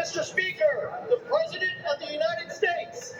Mr. Speaker, the President of the United States.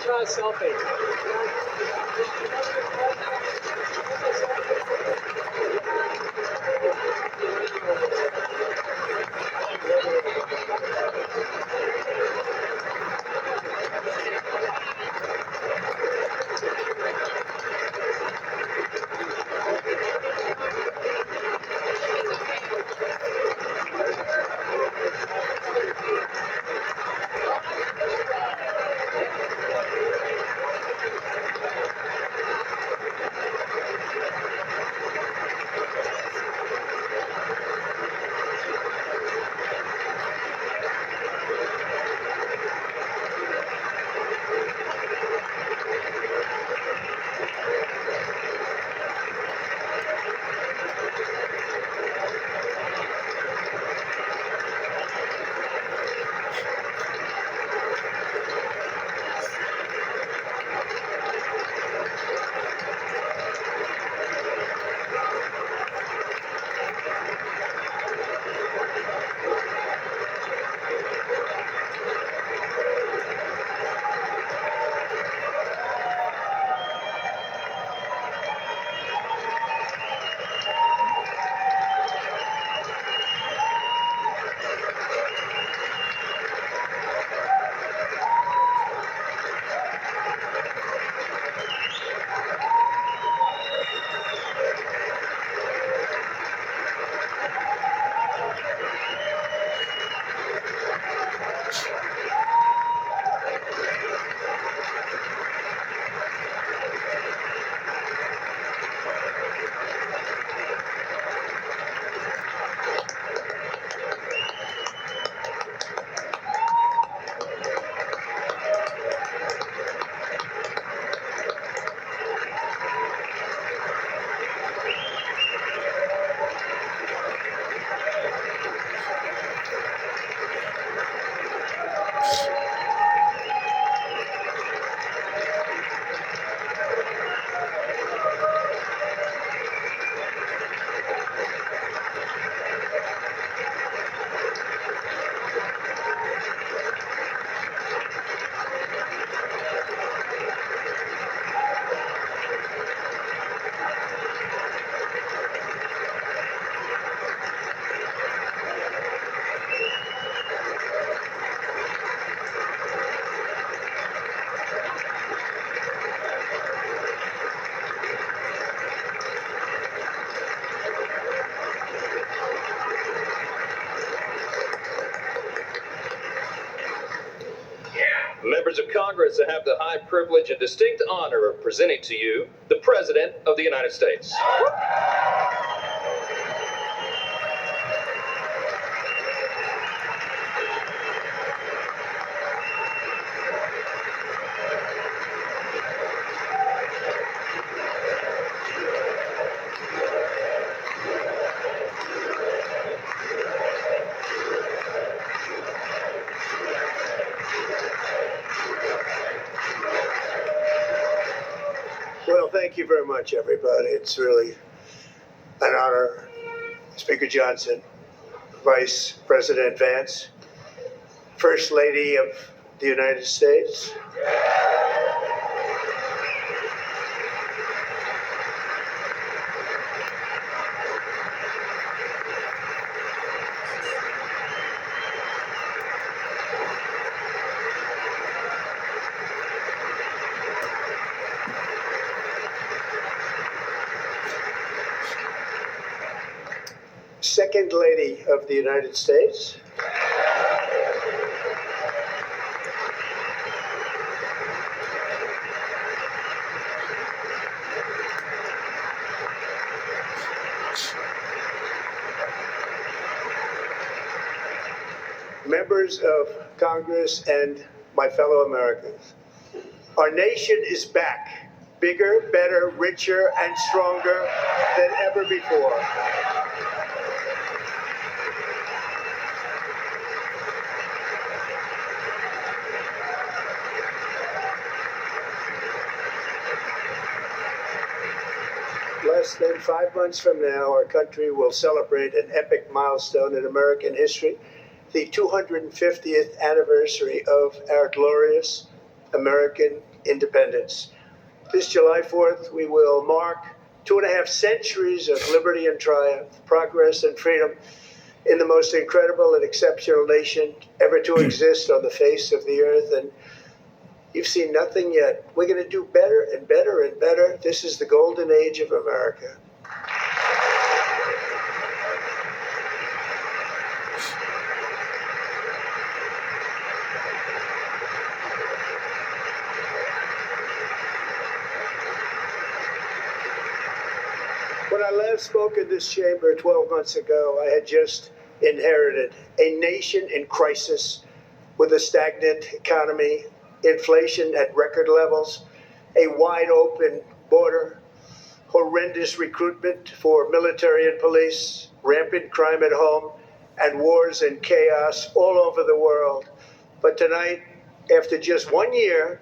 Try a selfie. Congress to have the high privilege and distinct honor of presenting to you the President of the United States. Well, thank you very much, everybody. It's really an honor. Speaker Johnson, Vice President Vance, First Lady of the United States, Second Lady of the United States, members of Congress, and my fellow Americans. Our nation is back, bigger, better, richer, and stronger than ever before. Less than 5 months from now, our country will celebrate an epic milestone in American history, the 250th anniversary of our glorious American independence. This July 4th, we will mark 2.5 centuries of liberty and triumph, progress and freedom in the most incredible and exceptional nation ever to exist on the face of the earth. And you've seen nothing yet. We're going to do better and better and better. This is the golden age of America. When I last spoke in this chamber 12 months ago, I had just inherited a nation in crisis with a stagnant economy, inflation at record levels, a wide open border, horrendous recruitment for military and police, rampant crime at home, and wars and chaos all over the world. But tonight, after just 1 year,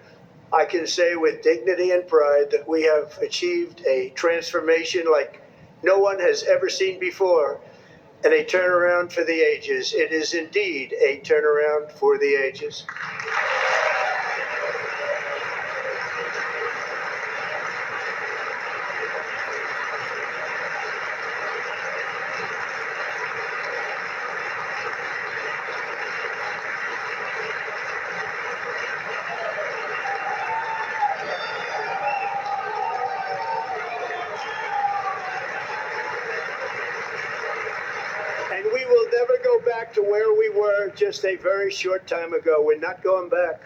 I can say with dignity and pride that we have achieved a transformation like no one has ever seen before, and a turnaround for the ages. It is indeed a turnaround for the ages. And we will never go back to where we were just a very short time ago. We're not going back.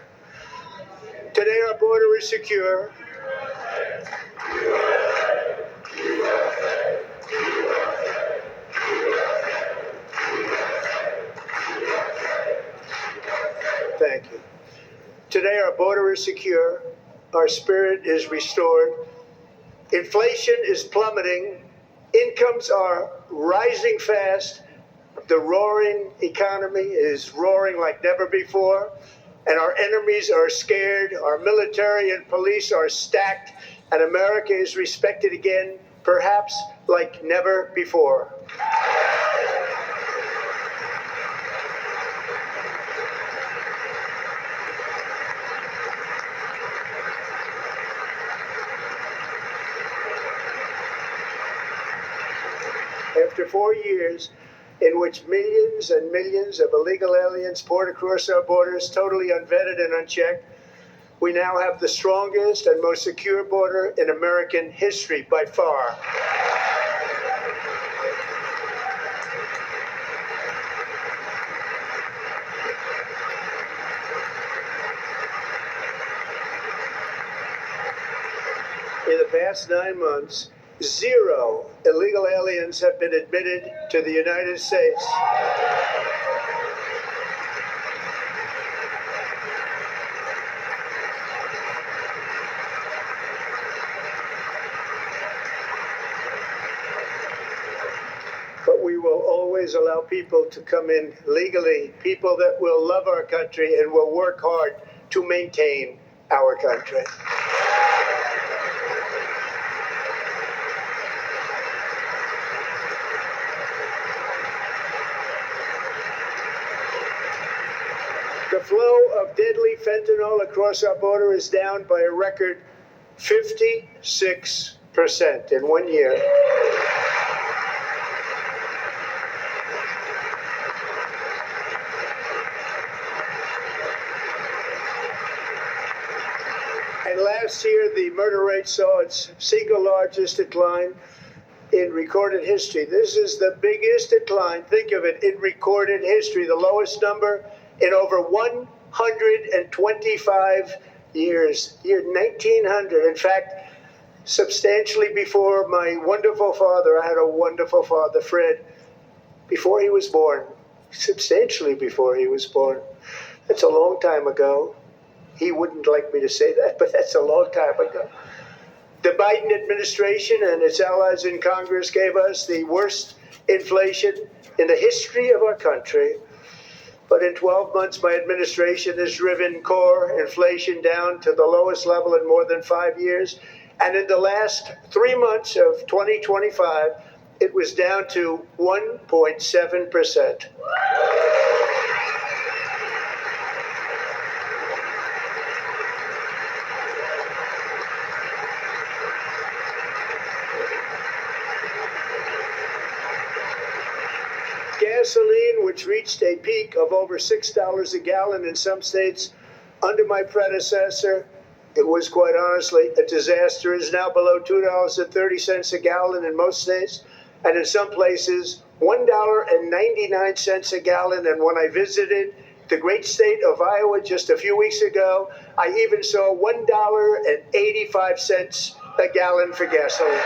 Today our border is secure. Thank you. Today our border is secure. Our spirit is restored. Inflation is plummeting. Incomes are rising fast. The roaring economy is roaring like never before, and our enemies are scared. Our military and police are stacked, and America is respected again, perhaps like never before. After 4 years in which millions and millions of illegal aliens poured across our borders, totally unvetted and unchecked, we now have the strongest and most secure border in American history by far. In the past 9 months, 0 illegal aliens have been admitted to the United States. But we will always allow people to come in legally, people that will love our country and will work hard to maintain our country. The flow of deadly fentanyl across our border is down by a record 56% in 1 year. And last year, the murder rate saw its single largest decline in recorded history. This is the biggest decline, think of it, in recorded history, the lowest number in over 125 years, year 1900. In fact, substantially before my wonderful father, I had a wonderful father, Fred, before he was born, substantially before he was born. That's a long time ago. He wouldn't like me to say that, but that's a long time ago. The Biden administration and its allies in Congress gave us the worst inflation in the history of our country. But in 12 months, my administration has driven core inflation down to the lowest level in more than 5 years. And in the last 3 months of 2025, it was down to 1.7%. Gasoline, which reached a peak of over $6 a gallon in some states under my predecessor, it was quite honestly a disaster, is now below $2.30 a gallon in most states, and in some places $1.99 a gallon. And when I visited the great state of Iowa just a few weeks ago, I even saw $1.85 a gallon for gasoline.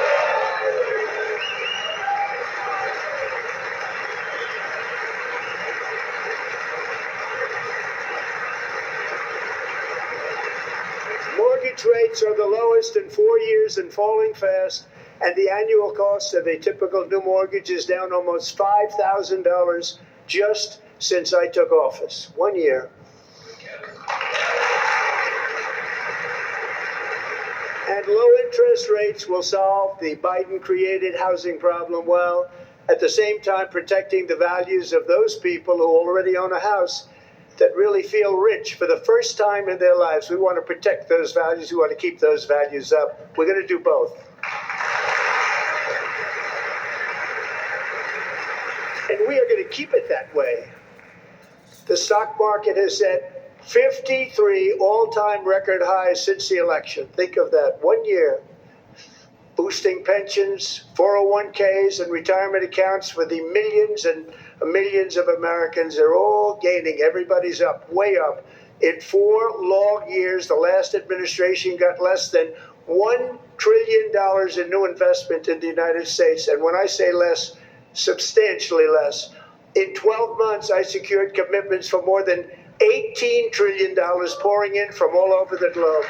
Mortgage rates are the lowest in 4 years and falling fast, and the annual cost of a typical new mortgage is down almost $5,000 just since I took office. 1 year. And low interest rates will solve the Biden-created housing problem well, at the same time protecting the values of those people who already own a house that really feel rich for the first time in their lives. We want to protect those values. We want to keep those values up. We're going to do both. And we are going to keep it that way. The stock market has set 53 all-time record highs since the election. Think of that. 1 year. Boosting pensions, 401ks, and retirement accounts for the millions and millions of Americans. They're all gaining. Everybody's up, way up. In 4 long years, the last administration got less than $1 trillion in new investment in the United States. And when I say less, substantially less. In 12 months, I secured commitments for more than $18 trillion pouring in from all over the globe.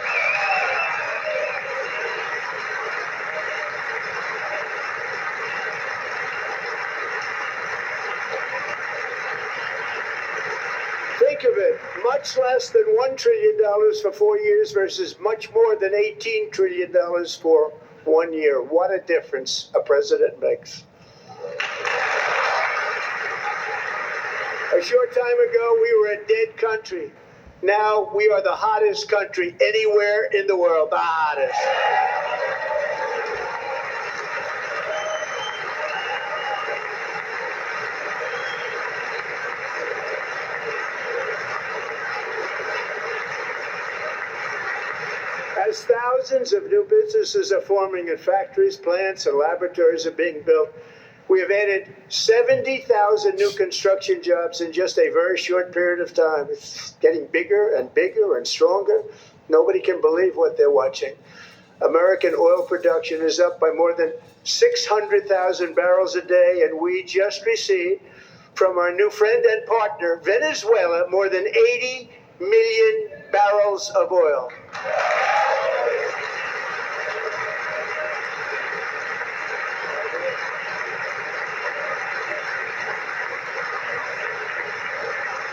Think of it, much less than $1 trillion for 4 years versus much more than $18 trillion for 1 year. What a difference a president makes. A short time ago, we were a dead country. Now we are the hottest country anywhere in the world, the hottest. As thousands of new businesses are forming and factories, plants, and laboratories are being built, we have added 70,000 new construction jobs in just a very short period of time. It's getting bigger and bigger and stronger. Nobody can believe what they're watching. American oil production is up by more than 600,000 barrels a day, and we just received from our new friend and partner, Venezuela, more than 80 million barrels of oil.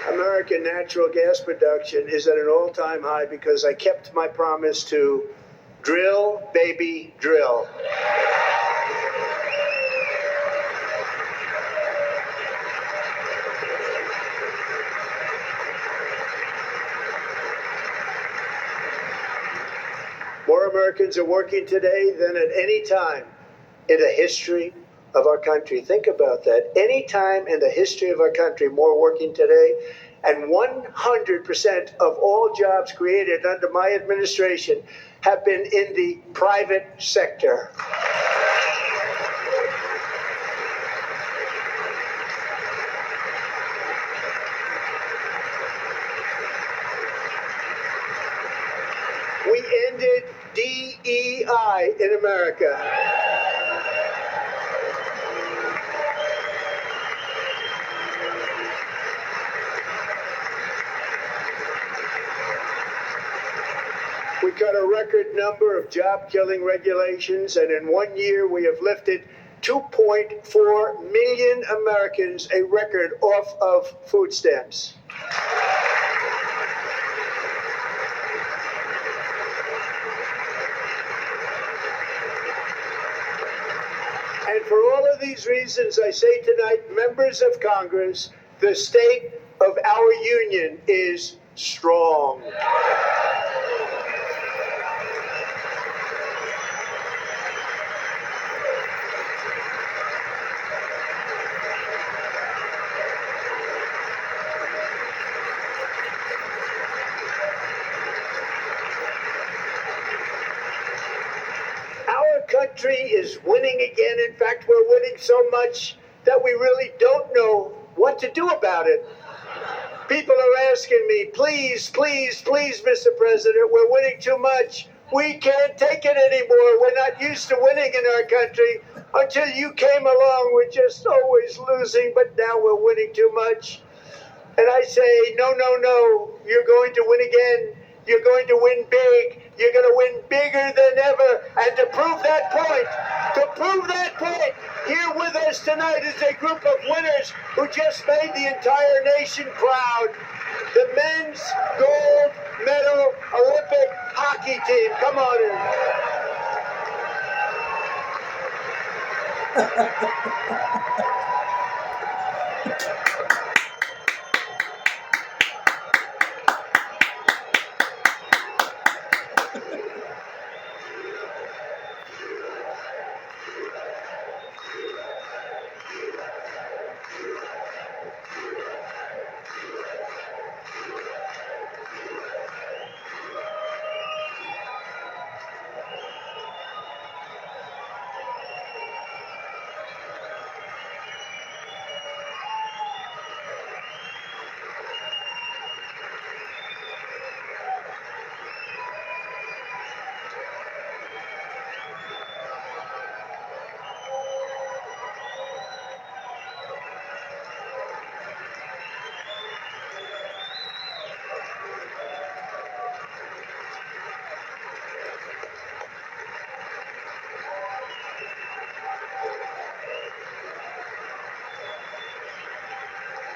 American natural gas production is at an all-time high because I kept my promise to drill, baby, drill. More Americans are working today than at any time in the history of our country. Think about that. Any time in the history of our country, more working today. And 100% of all jobs created under my administration have been in the private sector. We ended DEI in America. We cut a record number of job-killing regulations, and in 1 year we have lifted 2.4 million Americans, a record, off of food stamps. And for all of these reasons, I say tonight, members of Congress, the state of our union is strong. Our country is winning again. In fact, we're winning so much that we really don't know what to do about it. People are asking me, please, please, please, Mr. President, we're winning too much. We can't take it anymore. We're not used to winning in our country. Until you came along, we're just always losing, but now we're winning too much. And I say, no, no, no, you're going to win again. You're going to win big. You're going to win bigger than ever. And to prove that point, here with us tonight is a group of winners who just made the entire nation proud. The men's gold medal Olympic hockey team. Come on in.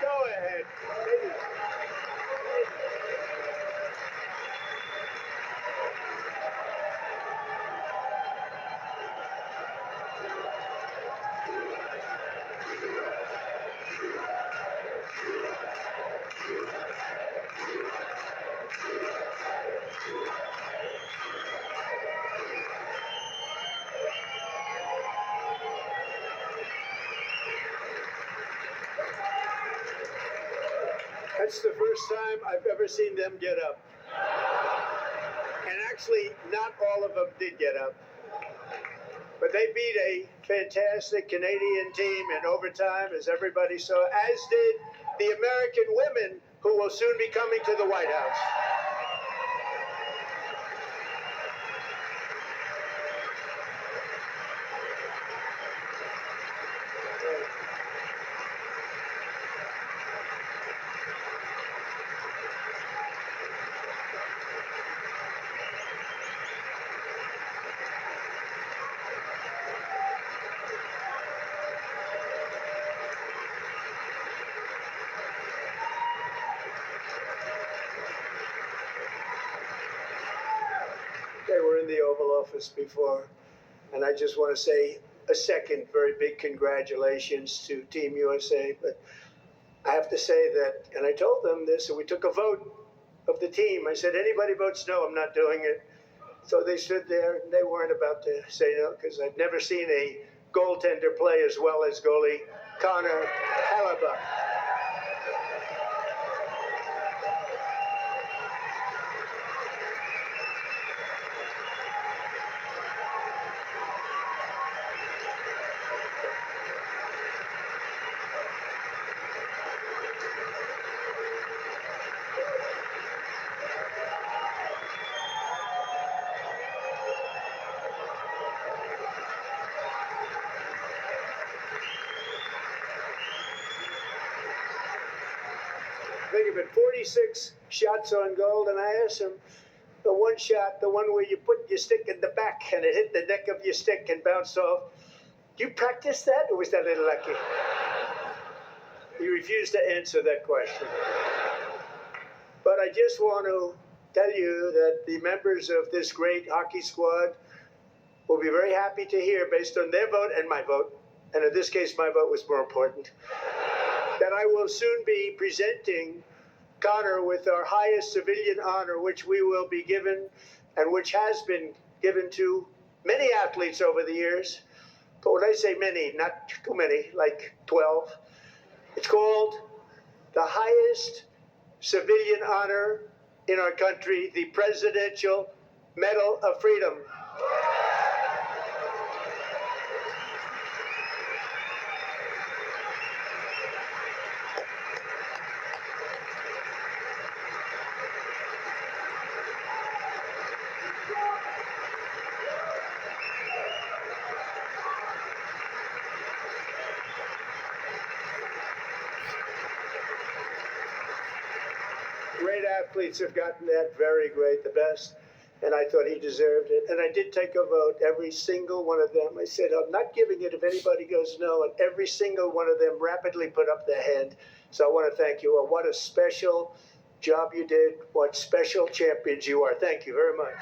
Go ahead. That's the first time I've ever seen them get up. And actually, not all of them did get up. But they beat a fantastic Canadian team in overtime, as everybody saw, as did the American women who will soon be coming to the White House. They were in the Oval Office before. And I just want to say a second very big congratulations to Team USA. But I have to say that, and I told them this, and we took a vote of the team. I said, anybody votes no, I'm not doing it. So they stood there, and they weren't about to say no, because I've never seen a goaltender play as well as goalie Connor Hellebuyck. Think of it, 46 shots on goal, and I asked him, the one shot, the one where you put your stick in the back and it hit the neck of your stick and bounced off, do you practice that, or was that a little lucky? He refused to answer that question. But I just want to tell you that the members of this great hockey squad will be very happy to hear, based on their vote and my vote, and in this case my vote was more important, that I will soon be presenting Connor with our highest civilian honor, which we will be given, and which has been given to many athletes over the years. But when I say many, not too many, like 12, it's called the highest civilian honor in our country, the Presidential Medal of Freedom. Great athletes have gotten that, very great, the best, and I thought he deserved it. And I did take a vote, every single one of them. I said, I'm not giving it if anybody goes no, and every single one of them rapidly put up their hand. So I want to thank you all. What a special job you did. What special champions you are. Thank you very much.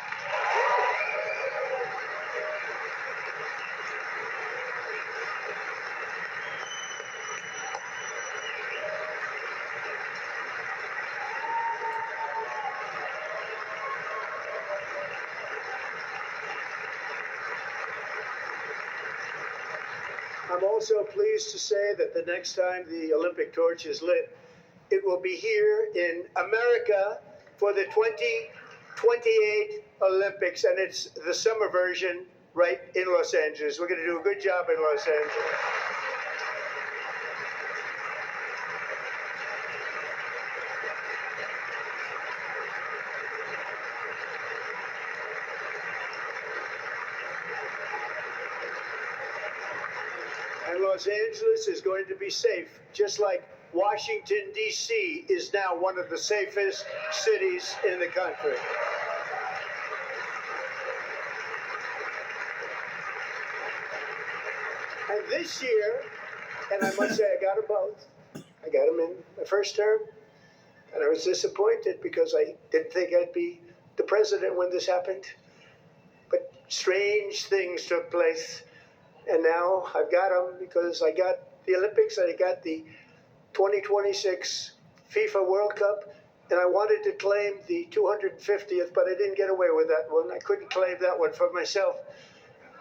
I'm also pleased to say that the next time the Olympic torch is lit, it will be here in America for the 2028 Olympics, and it's the summer version right in Los Angeles. We're going to do a good job in Los Angeles. And Los Angeles is going to be safe, just like Washington, D.C. is now one of the safest cities in the country. And this year, and I must say I got them both. I got them in the first term, and I was disappointed because I didn't think I'd be the president when this happened. But strange things took place. And now I've got them because I got the Olympics and I got the 2026 FIFA World Cup. And I wanted to claim the 250th, but I didn't get away with that one. I couldn't claim that one for myself.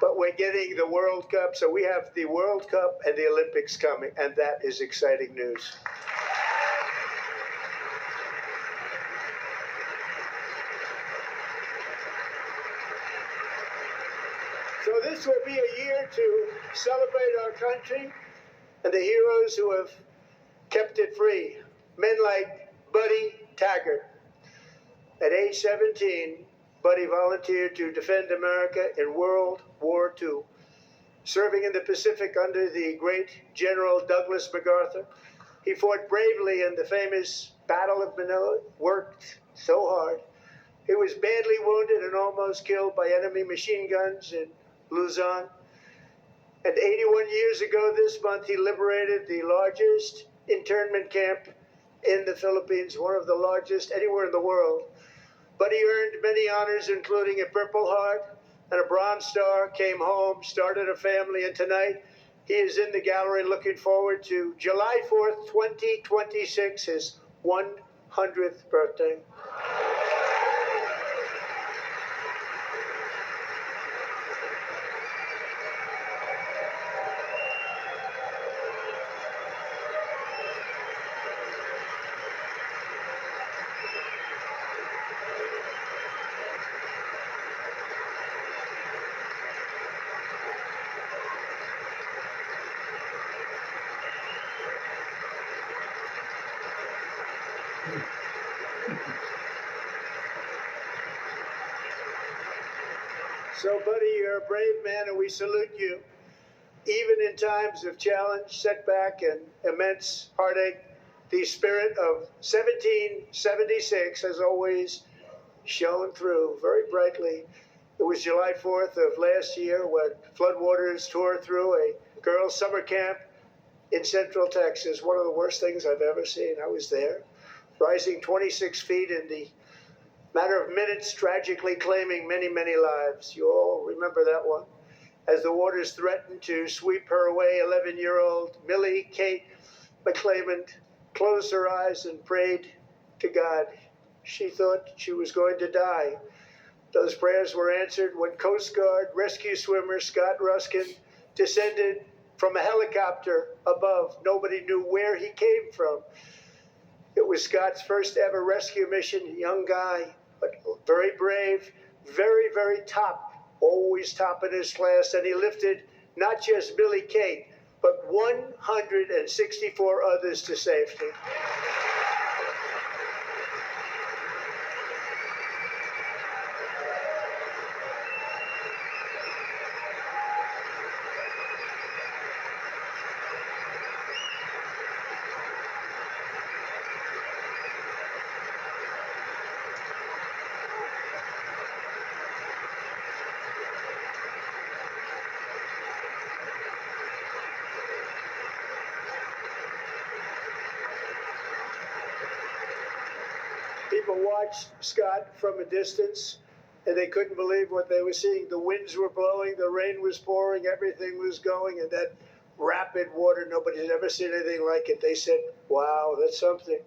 But we're getting the World Cup. So we have the World Cup and the Olympics coming. And that is exciting news. So this will be a year to celebrate our country and the heroes who have kept it free. Men like Buddy Taggart. At age 17, Buddy volunteered to defend America in World War II, serving in the Pacific under the great General Douglas MacArthur. He fought bravely in the famous Battle of Manila, worked so hard. He was badly wounded and almost killed by enemy machine guns in Luzon. And 81 years ago this month, he liberated the largest internment camp in the Philippines, one of the largest anywhere in the world. Buddy earned many honors, including a Purple Heart and a Bronze Star, came home, started a family, and tonight he is in the gallery looking forward to July 4th, 2026, his 100th birthday. So, buddy, you're a brave man, and we salute you. Even in times of challenge, setback, and immense heartache, the spirit of 1776 has always shone through very brightly. It was July 4th of last year when floodwaters tore through a girls' summer camp in Central Texas. One of the worst things I've ever seen. I was there, rising 26 feet in the matter of minutes, tragically claiming many, many lives. You all remember that one. As the waters threatened to sweep her away, 11-year-old Millie Kate McClament closed her eyes and prayed to God. She thought she was going to die. Those prayers were answered when Coast Guard rescue swimmer Scott Ruskin descended from a helicopter above. Nobody knew where he came from. It was Scott's first ever rescue mission. A young guy, but very brave, very, very top, always top in his class. And he lifted not just Millie Kate, but 164 others to safety. People watched Scott from a distance, and they couldn't believe what they were seeing. The winds were blowing, the rain was pouring, everything was going, and that rapid water, nobody had ever seen anything like it. They said, wow, that's something.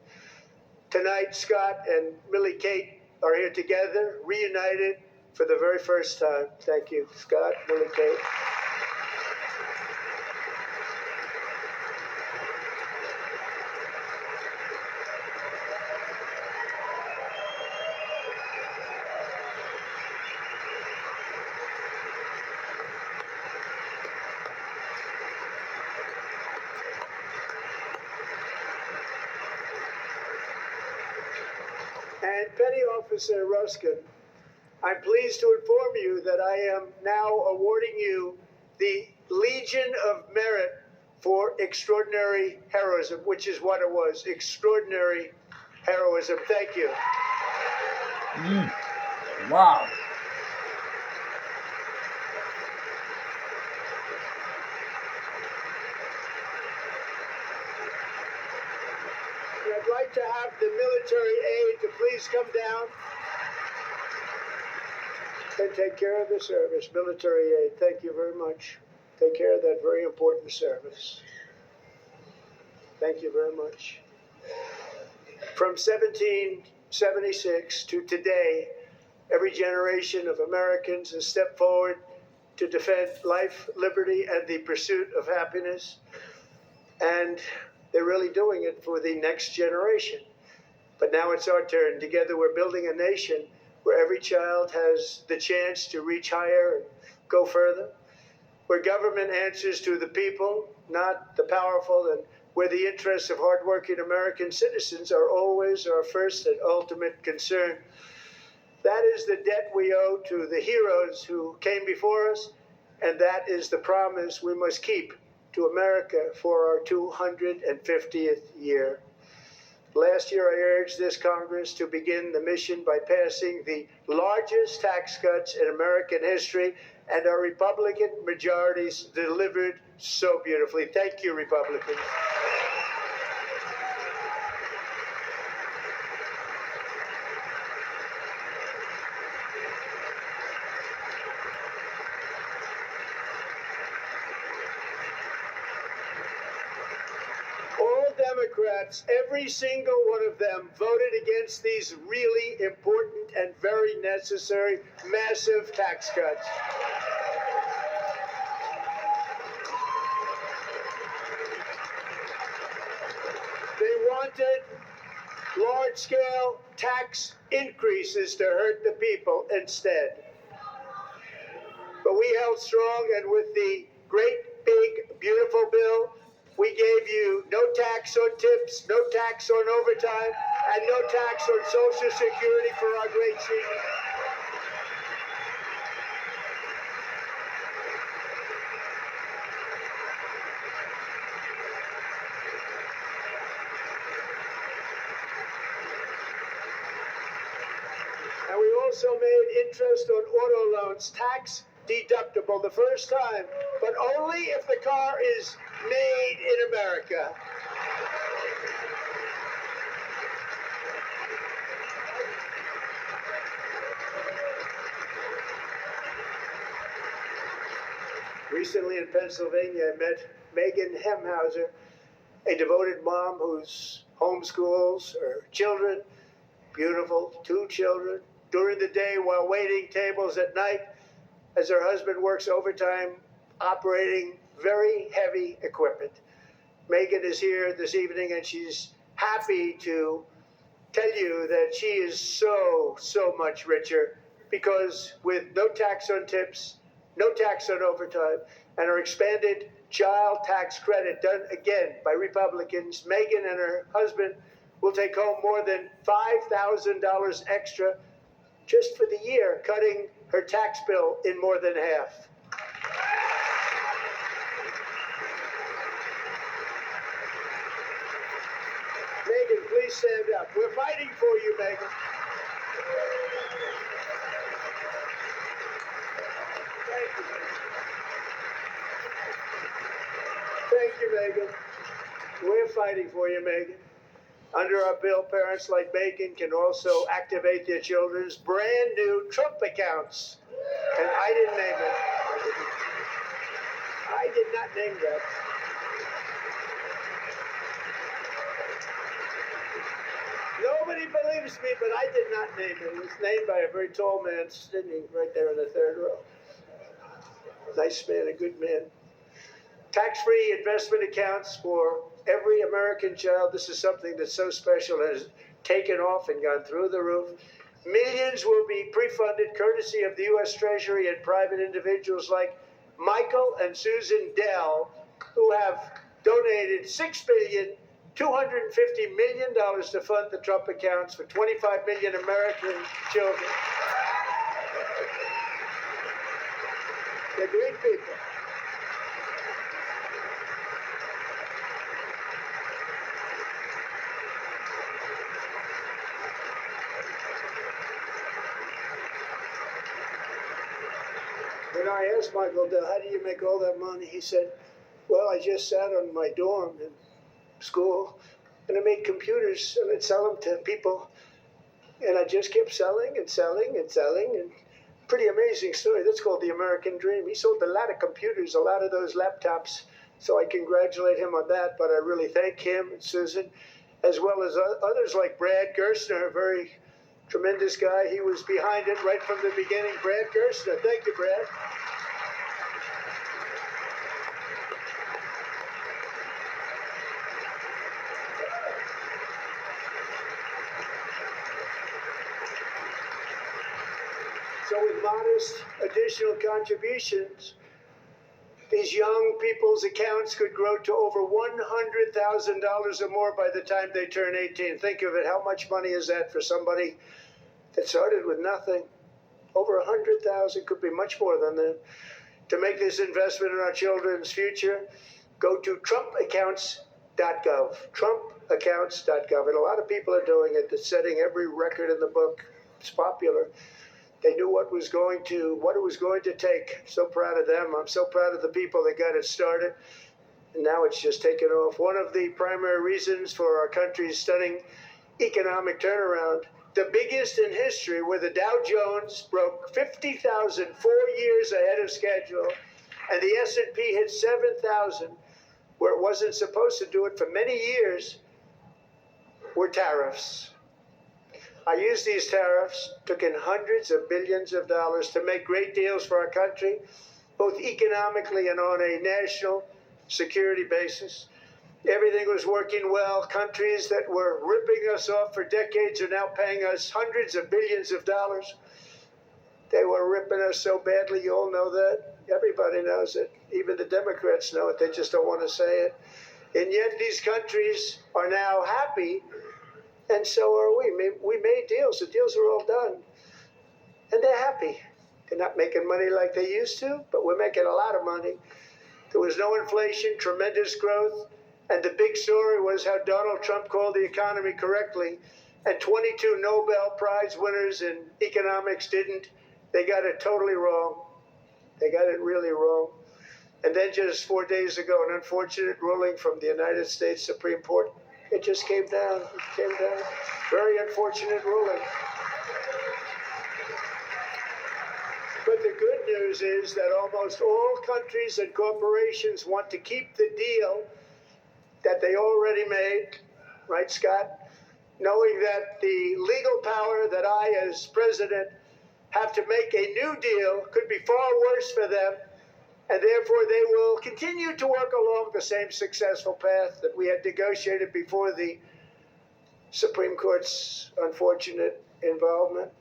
Tonight, Scott and Millie Kate are here together, reunited for the very first time. Thank you, Scott, Millie Kate. And Petty Officer Ruskin, I'm pleased to inform you that I am now awarding you the Legion of Merit for extraordinary heroism, which is what it was, extraordinary heroism. Thank you. Wow. And I'd like to have the military aide to please come down and take care of the service. Military aide, thank you very much. Take care of that very important service. Thank you very much. From 1776 to today, every generation of Americans has stepped forward to defend life, liberty, and the pursuit of happiness. And they're really doing it for the next generation. But now it's our turn. Together we're building a nation where every child has the chance to reach higher and go further, where government answers to the people, not the powerful, and where the interests of hardworking American citizens are always our first and ultimate concern. That is the debt we owe to the heroes who came before us, and that is the promise we must keep to America for our 250th year. Last year, I urged this Congress to begin the mission by passing the largest tax cuts in American history, and our Republican majorities delivered so beautifully. Thank you, Republicans. Democrats, every single one of them, voted against these really important and very necessary massive tax cuts. They wanted large-scale tax increases to hurt the people instead. But we held strong, and with the great, big, beautiful bill, we gave you no tax on tips, no tax on overtime, and no tax on Social Security for our great seniors. And we also made interest on auto loans tax deductible the first time, but only if the car is made in America. Recently in Pennsylvania, I met Megan Hemhauser, a devoted mom who's homeschools her children, beautiful, 2 children, during the day while waiting tables at night as her husband works overtime operating very heavy equipment. Megan is here this evening, and she's happy to tell you that she is so much richer because with no tax on tips, no tax on overtime, and her expanded child tax credit done again by Republicans, Megan and her husband will take home more than $5,000 extra just for the year, cutting her tax bill in more than half. Megan, please stand up. We're fighting for you, Megan. Thank you. Thank you, Megan. We're fighting for you, Megan. Under our bill, parents like Megan can also activate their children's brand new Trump accounts. And I didn't name it. I did not name that. Nobody believes me, but I did not name it. It was named by a very tall man sitting right there in the third row. Nice man, a good man. Tax-free investment accounts for every American child. This is something that's so special and has taken off and gone through the roof. Millions will be pre-funded courtesy of the U.S. Treasury and private individuals like Michael and Susan Dell, who have donated $6,250 million to fund the Trump accounts for 25 million American children. They're great people. When I asked Michael Dell, how do you make all that money? He said, well, I just sat on my dorm in school and I made computers and I'd sell them to people. And I just kept selling and selling and selling. And pretty amazing story. That's called the American dream. He sold a lot of computers, a lot of those laptops. So I congratulate him on that. But I really thank him and Susan, as well as others like Brad Gerstner, a very tremendous guy. He was behind it right from the beginning. Brad Gerstner. Thank you, Brad. So with modest additional contributions, these young people's accounts could grow to over $100,000 or more by the time they turn 18. Think of it. How much money is that for somebody that started with nothing? Over 100,000, could be much more than that. To make this investment in our children's future, go to TrumpAccounts.gov. TrumpAccounts.gov. And a lot of people are doing it. They're setting every record in the book. It's popular. They knew what it was going to take. So proud of them. I'm so proud of the people that got it started. And now it's just taken off. One of the primary reasons for our country's stunning economic turnaround, the biggest in history, where the Dow Jones broke 50,000 4 years ahead of schedule, and the S&P hit 7,000, where it wasn't supposed to do it for many years, were tariffs. I used these tariffs, took in hundreds of billions of dollars to make great deals for our country, both economically and on a national security basis. Everything was working well. Countries that were ripping us off for decades are now paying us hundreds of billions of dollars. They were ripping us so badly, you all know that. Everybody knows it. Even the Democrats know it. They just don't want to say it. And yet these countries are now happy, and so are we. We made deals. The deals are all done. And they're happy. They're not making money like they used to, but we're making a lot of money. There was no inflation, tremendous growth. And the big story was how Donald Trump called the economy correctly, and 22 Nobel Prize winners in economics didn't. They got it totally wrong. They got it really wrong. And then just 4 days ago, an unfortunate ruling from the United States Supreme Court. It just came down. It came down. Very unfortunate ruling. But the good news is that almost all countries and corporations want to keep the deal that they already made, right, Scott? Knowing that the legal power that I, as president, have to make a new deal could be far worse for them, and therefore they will continue to work along the same successful path that we had negotiated before the Supreme Court's unfortunate involvement.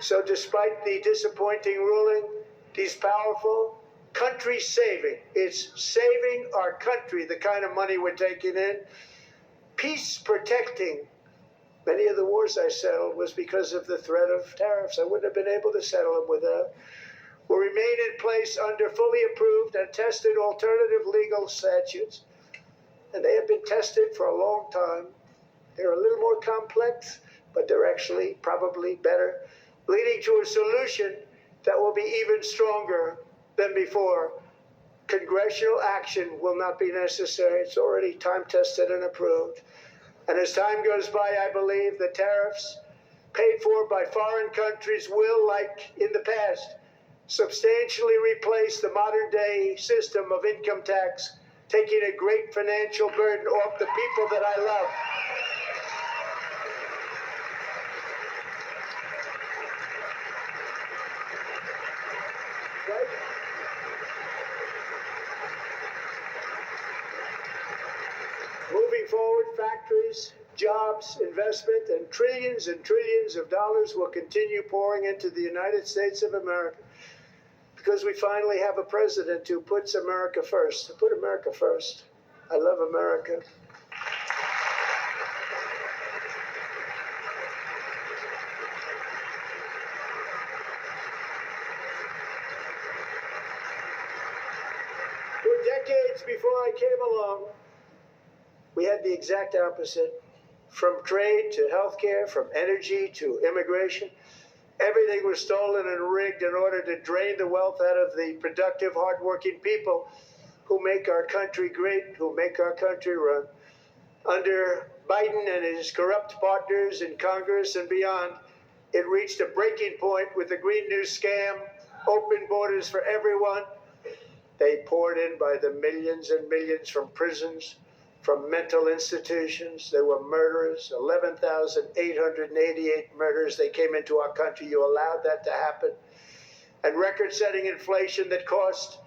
So despite the disappointing ruling, these powerful country-saving, it's saving our country, the kind of money we're taking in, peace-protecting. Many of the wars I settled was because of the threat of tariffs. I wouldn't have been able to settle them without. Will remain in place under fully approved and tested alternative legal statutes. And they have been tested for a long time. They're a little more complex, but they're actually probably better, leading to a solution that will be even stronger than before. Congressional action will not be necessary. It's already time-tested and approved. And as time goes by, I believe the tariffs paid for by foreign countries will, like in the past, substantially replace the modern-day system of income tax, taking a great financial burden off the people that I love. Right? Moving forward, factories, jobs, investment, and trillions of dollars will continue pouring into the United States of America because we finally have a president who puts America first. To put America first. I love America. For decades before I came along, we had the exact opposite. From trade to healthcare, from energy to immigration, everything was stolen and rigged in order to drain the wealth out of the productive, hardworking people who make our country great, who make our country run. Under Biden and his corrupt partners in Congress and beyond, it reached a breaking point with the Green New Scam, open borders for everyone. They poured in by the millions and millions from prisons, from mental institutions. There were murderers, 11,888 murders. They came into our country. You allowed that to happen. And record-setting inflation that cost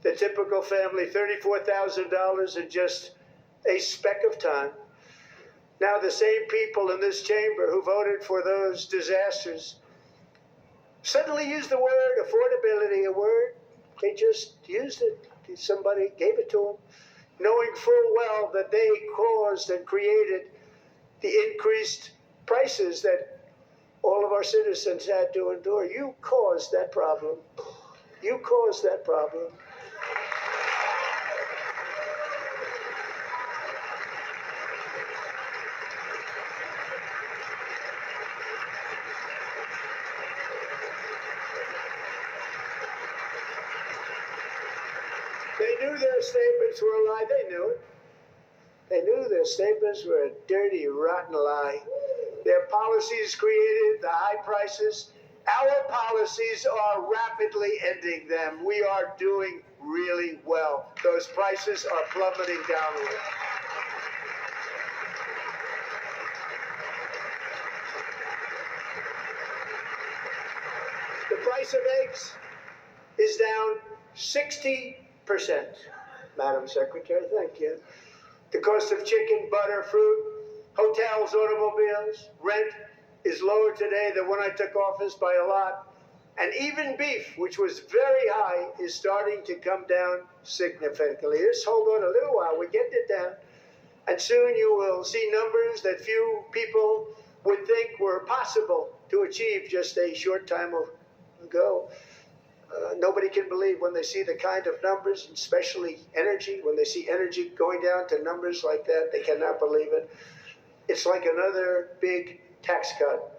the typical family $34,000 in just a speck of time. Now the same people in this chamber who voted for those disasters suddenly used the word affordability, a word. They just used it. Somebody gave it to them, knowing full well that they caused and created the increased prices that all of our citizens had to endure. You caused that problem. You caused that problem. They knew their statements were a lie. They knew it. They knew their statements were a dirty, rotten lie. Their policies created the high prices. Our policies are rapidly ending them. We are doing really well. Those prices are plummeting downward. price of eggs is down 60%. Madam Secretary, thank you. The cost of chicken, butter, fruit, hotels, automobiles, rent is lower today than when I took office by a lot. And even beef, which was very high, is starting to come down significantly. Just hold on a little while, we're getting it down. And soon you will see numbers that few people would think were possible to achieve just a short time ago. Nobody can believe when they see the kind of numbers, especially energy, when they see energy going down to numbers like that, they cannot believe it. It's like another big tax cut.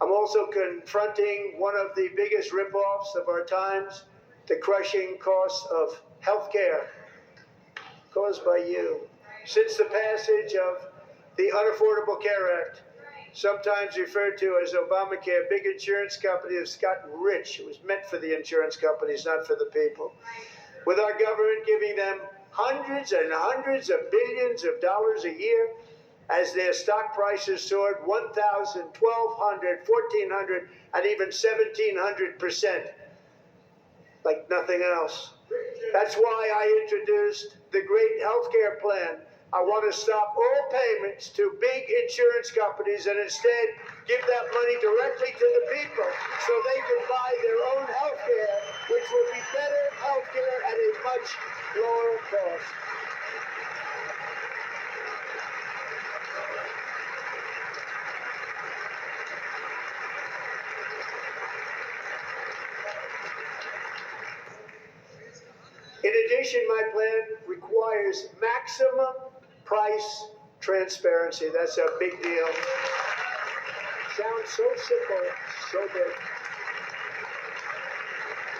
I'm also confronting one of the biggest ripoffs of our times, the crushing costs of health care caused by you. Since the passage of the Unaffordable Care Act, sometimes referred to as Obamacare, big insurance companies have gotten rich. It was meant for the insurance companies, not for the people. With our government giving them hundreds and hundreds of billions of dollars a year as their stock prices soared 1,000, 1,200, 1,400, and even 1,700%, like nothing else. That's why I introduced the great healthcare plan. I want to stop all payments to big insurance companies and instead give that money directly to the people so they can buy their own health care, which will be better health care at a much lower cost. In addition, my plan requires maximum price transparency. That's a big deal. Sounds so simple, so big.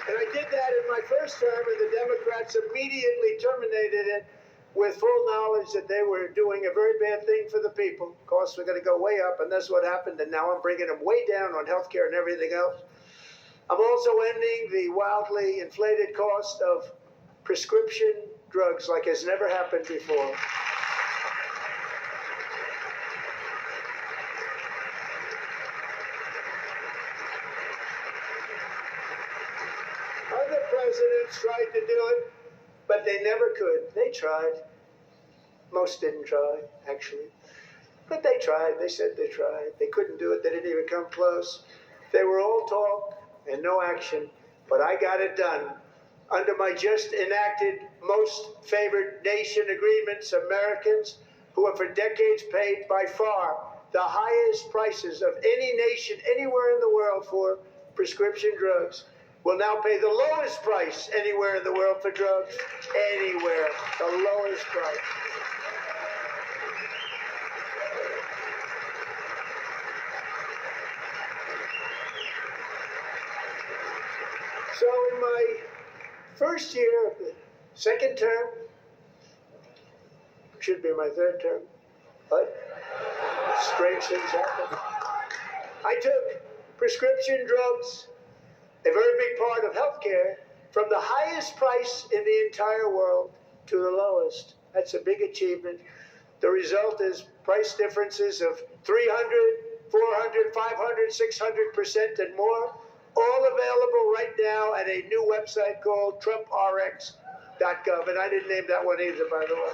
And I did that in my first term, and the Democrats immediately terminated it with full knowledge that they were doing a very bad thing for the people. Costs were going to go way up, and that's what happened. And now I'm bringing them way down on health care and everything else. I'm also ending the wildly inflated cost of prescription drugs like has never happened before. Other presidents tried to do it, but they never could. They tried. Most didn't try, actually. But they tried. They said they tried. They couldn't do it. They didn't even come close. They were all talk and no action, but I got it done. Under my just enacted most favored nation agreements, Americans who have for decades paid by far the highest prices of any nation anywhere in the world for prescription drugs will now pay the lowest price anywhere in the world for drugs. Anywhere. The lowest price. So in my first year of the second term, should be my third term, but strange things happen. I took prescription drugs, a very big part of healthcare, from the highest price in the entire world to the lowest. That's a big achievement. The result is price differences of 300, 400, 500, 600% and more. All available right now at a new website called TrumpRx.gov. And I didn't name that one either, by the way.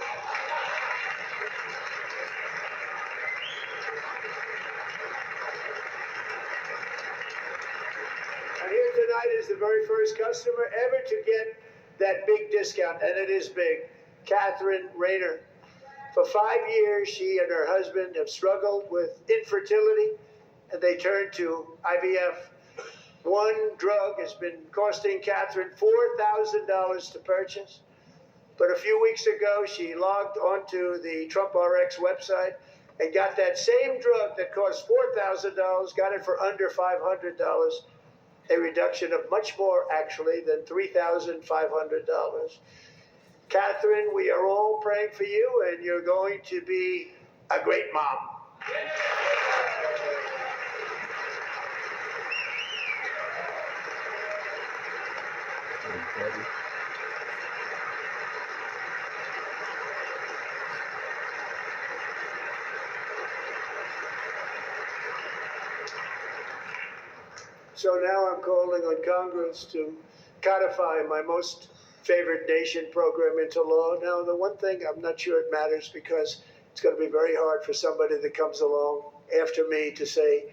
And here tonight is the very first customer ever to get that big discount, and it is big. Catherine Rayner. For 5 years, she and her husband have struggled with infertility, and they turned to IVF. One drug has been costing Catherine $4,000 to purchase. But a few weeks ago, she logged onto the Trump RX website and got that same drug that cost $4,000, got it for under $500, a reduction of much more, actually, than $3,500. Catherine, we are all praying for you, and you're going to be a great mom. So now I'm calling on Congress to codify my most favored nation program into law. Now, the one thing I'm not sure it matters because it's going to be very hard for somebody that comes along after me to say,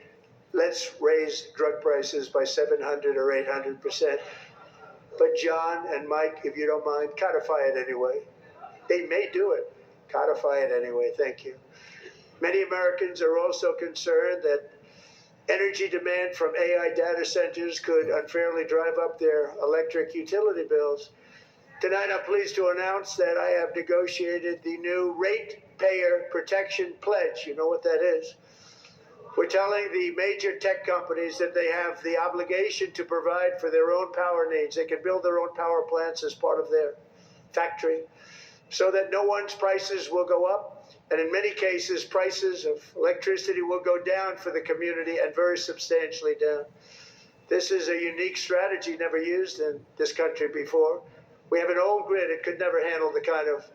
let's raise drug prices by 700 or 800%. But John and Mike, if you don't mind, codify it anyway. They may do it. Codify it anyway. Thank you. Many Americans are also concerned that energy demand from AI data centers could unfairly drive up their electric utility bills. Tonight, I'm pleased to announce that I have negotiated the new Ratepayer Protection Pledge. You know what that is? We're telling the major tech companies that they have the obligation to provide for their own power needs. They can build their own power plants as part of their factory so that no one's prices will go up. And in many cases, prices of electricity will go down for the community and very substantially down. This is a unique strategy never used in this country before. We have an old grid. It could never handle the kind of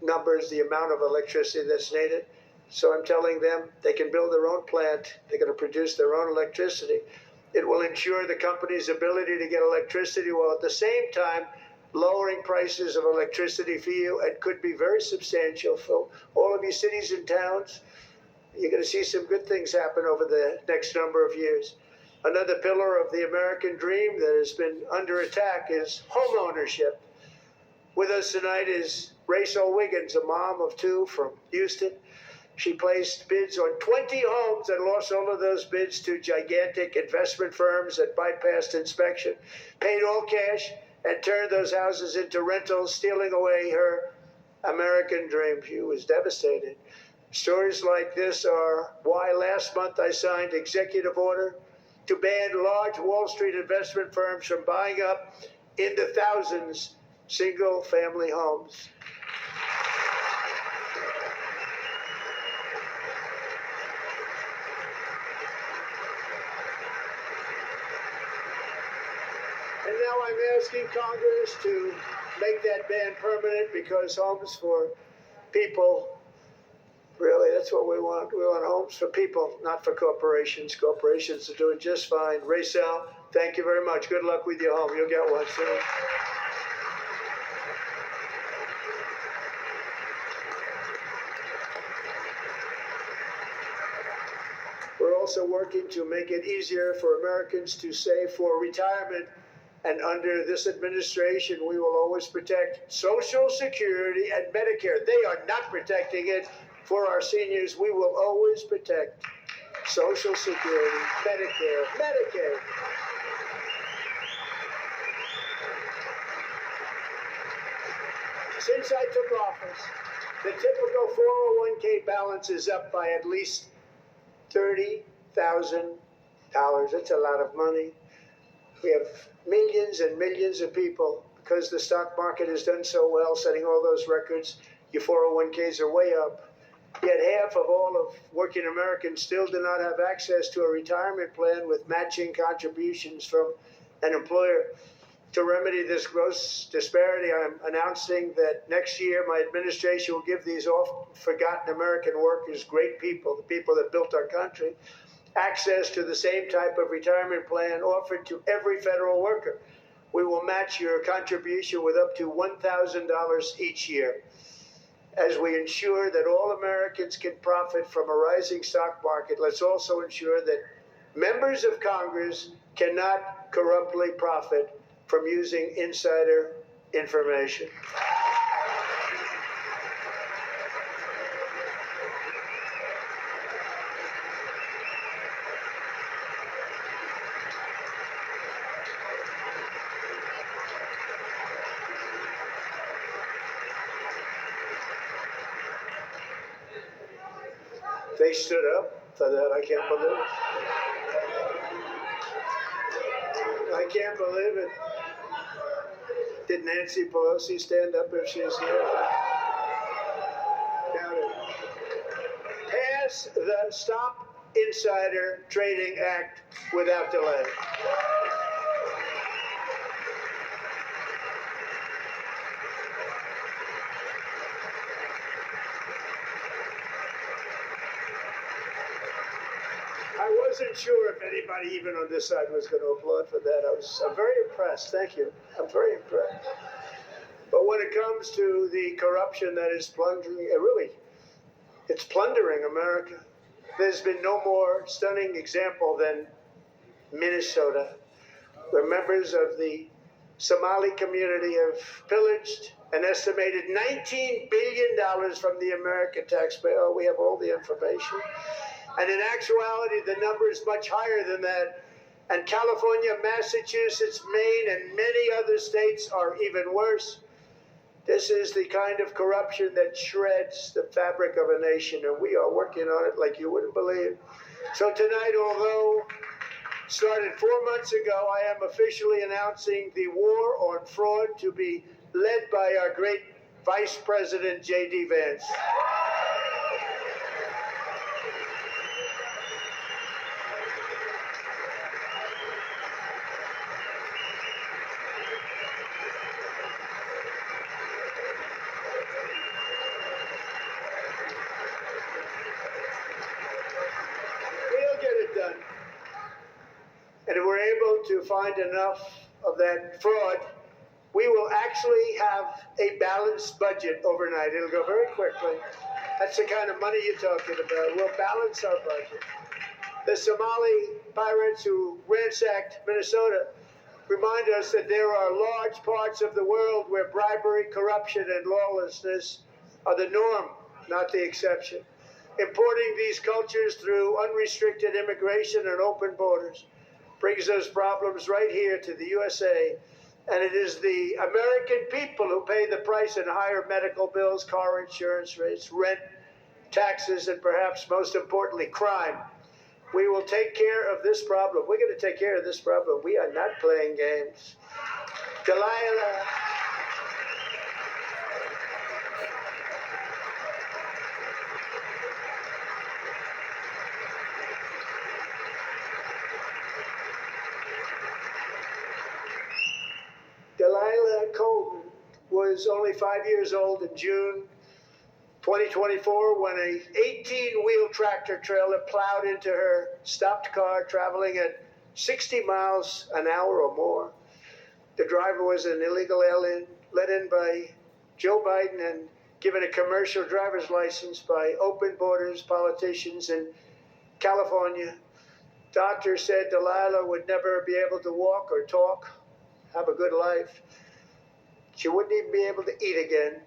numbers, the amount of electricity that's needed. So I'm telling them they can build their own plant. They're going to produce their own electricity. It will ensure the company's ability to get electricity while at the same time lowering prices of electricity for you, and could be very substantial for all of you cities and towns. You're going to see some good things happen over the next number of years. Another pillar of the American dream that has been under attack is home ownership. With us tonight is Rachel Wiggins, a mom of two from Houston. She placed bids on 20 homes and lost all of those bids to gigantic investment firms that bypassed inspection, paid all cash, and turned those houses into rentals, stealing away her American dream. She was devastated. Stories like this are why last month I signed executive order to ban large Wall Street investment firms from buying up into thousands single-family homes. And now I'm asking Congress to make that ban permanent, because homes for people, really, that's what we want. We want homes for people, not for corporations. Corporations are doing just fine. Racel, thank you very much. Good luck with your home. You'll get one soon. We're also working to make it easier for Americans to save for retirement. And under this administration, we will always protect Social Security and Medicare. They are not protecting it for our seniors. We will always protect Social Security, Medicare, Medicaid. Since I took office, the typical 401k balance is up by at least $30,000. That's a lot of money. We have millions and millions of people, because the stock market has done so well, setting all those records. Your 401ks are way up. Yet half of all of working Americans still do not have access to a retirement plan with matching contributions from an employer. To remedy this gross disparity, I'm announcing that next year my administration will give these oft-forgotten American workers, great people, the people that built our country, access to the same type of retirement plan offered to every federal worker. We will match your contribution with up to $1,000 each year. As we ensure that all Americans can profit from a rising stock market, let's also ensure that members of Congress cannot corruptly profit from using insider information. They stood up for that. I can't believe it. I can't believe it. Did Nancy Pelosi stand up if she's here? Count it. Pass the Stop Insider Trading Act without delay. I wasn't sure if anybody, even on this side, was going to applaud for that. I'm very impressed. Thank you. I'm very impressed. But when it comes to the corruption that is plundering, it's plundering America. There's been no more stunning example than Minnesota, where members of the Somali community have pillaged an estimated $19 billion from the American taxpayer. Oh, we have all the information. And in actuality, the number is much higher than that. And California, Massachusetts, Maine, and many other states are even worse. This is the kind of corruption that shreds the fabric of a nation, and we are working on it like you wouldn't believe. So tonight, although started 4 months ago, I am officially announcing the war on fraud to be led by our great Vice President, J.D. Vance. We'll get it done. And if we're able to find enough of that fraud, we will actually have a balanced budget overnight. It'll go very quickly. That's the kind of money you're talking about. We'll balance our budget. The Somali pirates who ransacked Minnesota remind us that there are large parts of the world where bribery, corruption, and lawlessness are the norm, not the exception. Importing these cultures through unrestricted immigration and open borders brings those problems right here to the USA. And it is the American people who pay the price in higher medical bills, car insurance rates, rent, taxes, and perhaps most importantly, crime. We will take care of this problem. We're going to take care of this problem. We are not playing games. Delilah. Delilah Colton was only 5 years old in June 2024 when a 18-wheel tractor trailer plowed into her stopped car traveling at 60 miles an hour or more. The driver was an illegal alien let in by Joe Biden and given a commercial driver's license by open borders politicians in California. Doctors said Delilah would never be able to walk or talk, have a good life. She wouldn't even be able to eat again.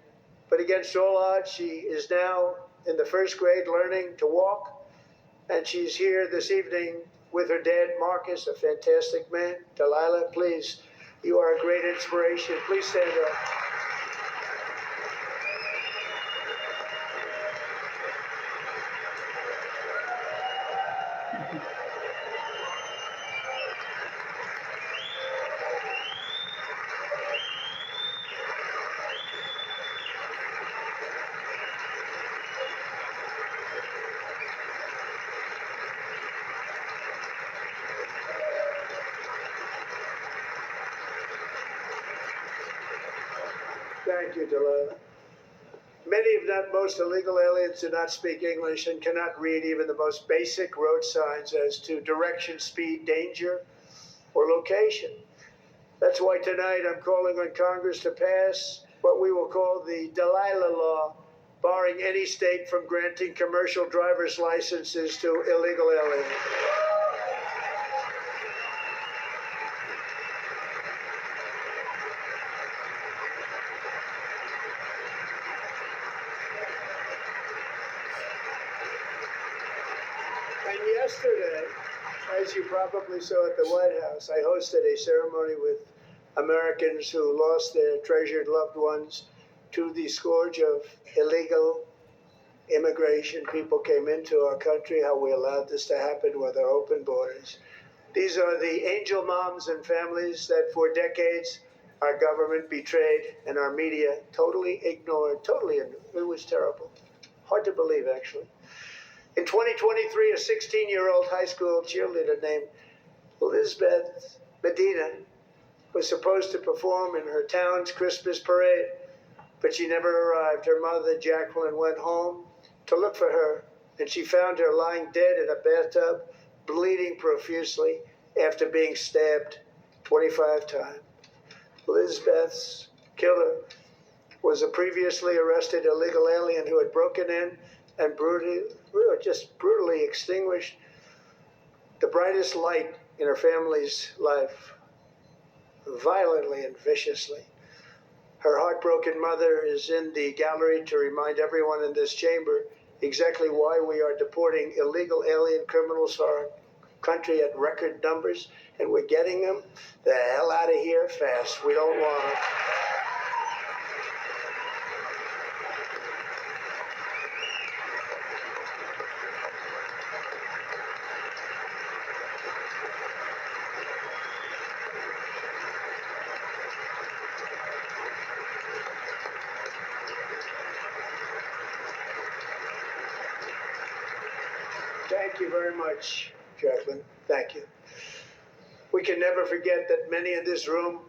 But against all odds, she is now in the first grade learning to walk. And she's here this evening with her dad, Marcus, a fantastic man. Delilah, please, you are a great inspiration. Please stand up. Thank you, Delilah. Many, if not most, illegal aliens do not speak English and cannot read even the most basic road signs as to direction, speed, danger, or location. That's why tonight I'm calling on Congress to pass what we will call the Delilah Law, barring any state from granting commercial driver's licenses to illegal aliens. And yesterday, as you probably saw at the White House, I hosted a ceremony with Americans who lost their treasured loved ones to the scourge of illegal immigration. People came into our country, how we allowed this to happen with our open borders. These are the angel moms and families that for decades our government betrayed and our media totally ignored. It was terrible. Hard to believe, actually. In 2023, a 16-year-old high school cheerleader named Elizabeth Medina was supposed to perform in her town's Christmas parade, but she never arrived. Her mother, Jacqueline, went home to look for her, and she found her lying dead in a bathtub, bleeding profusely after being stabbed 25 times. Lisbeth's killer was a previously arrested illegal alien who had broken in and brutally extinguished the brightest light in her family's life, violently and viciously. Her heartbroken mother is in the gallery to remind everyone in this chamber exactly why we are deporting illegal alien criminals to our country at record numbers, and we're getting them the hell out of here fast. We don't want them. Thank you very much, Jacqueline. Thank you. We can never forget that many in this room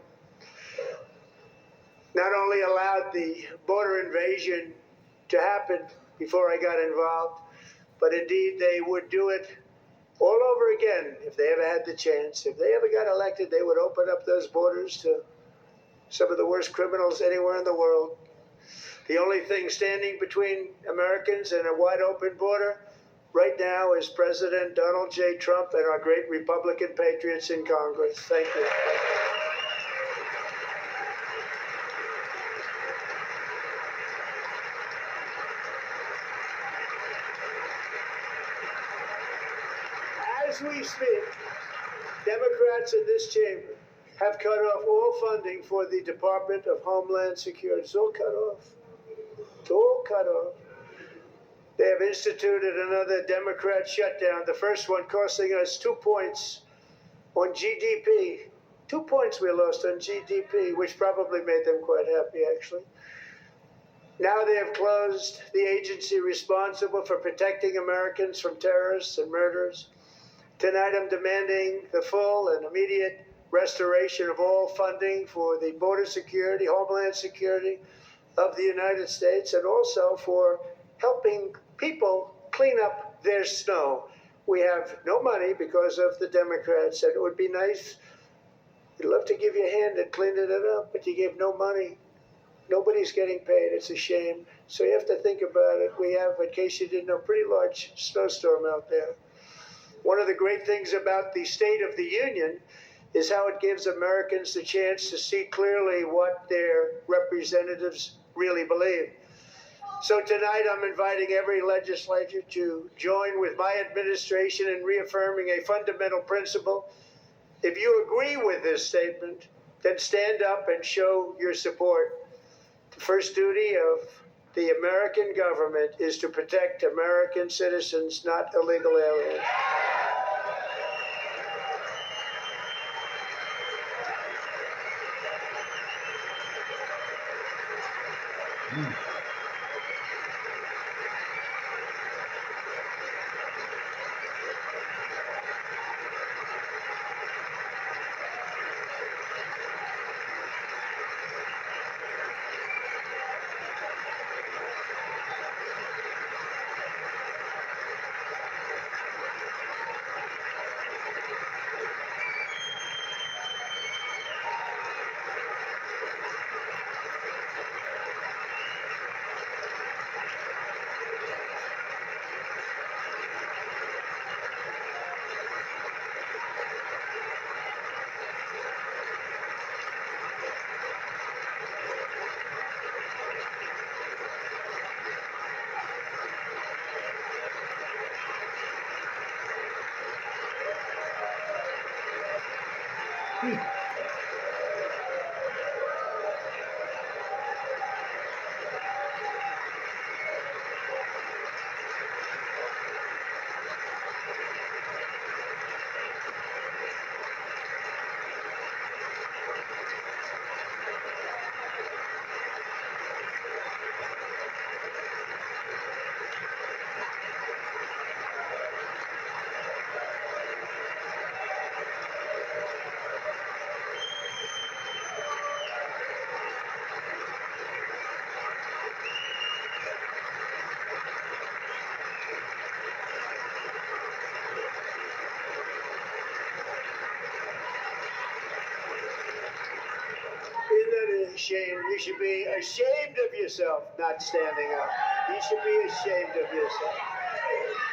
not only allowed the border invasion to happen before I got involved, but indeed they would do it all over again if they ever had the chance. If they ever got elected, they would open up those borders to some of the worst criminals anywhere in the world. The only thing standing between Americans and a wide open border right now is President Donald J. Trump and our great Republican patriots in Congress. Thank you. As we speak, Democrats in this chamber have cut off all funding for the Department of Homeland Security. It's all cut off. It's all cut off. They have instituted another Democrat shutdown, the first one costing us 2 points on GDP. 2 points we lost on GDP, which probably made them quite happy, actually. Now they have closed the agency responsible for protecting Americans from terrorists and murderers. Tonight I'm demanding the full and immediate restoration of all funding for the border security, homeland security of the United States, and also for helping people clean up their snow. We have no money because of the Democrats, and it would be nice. We'd love to give you a hand at cleaning it up, but you gave no money. Nobody's getting paid. It's a shame. So you have to think about it. We have, in case you didn't know, a pretty large snowstorm out there. One of the great things about the State of the Union is how it gives Americans the chance to see clearly what their representatives really believe. So tonight I'm inviting every legislator to join with my administration in reaffirming a fundamental principle. If you agree with this statement, then stand up and show your support. The first duty of the American government is to protect American citizens, not illegal aliens. ashamed. You should be ashamed of yourself not standing up. You should be ashamed of yourself.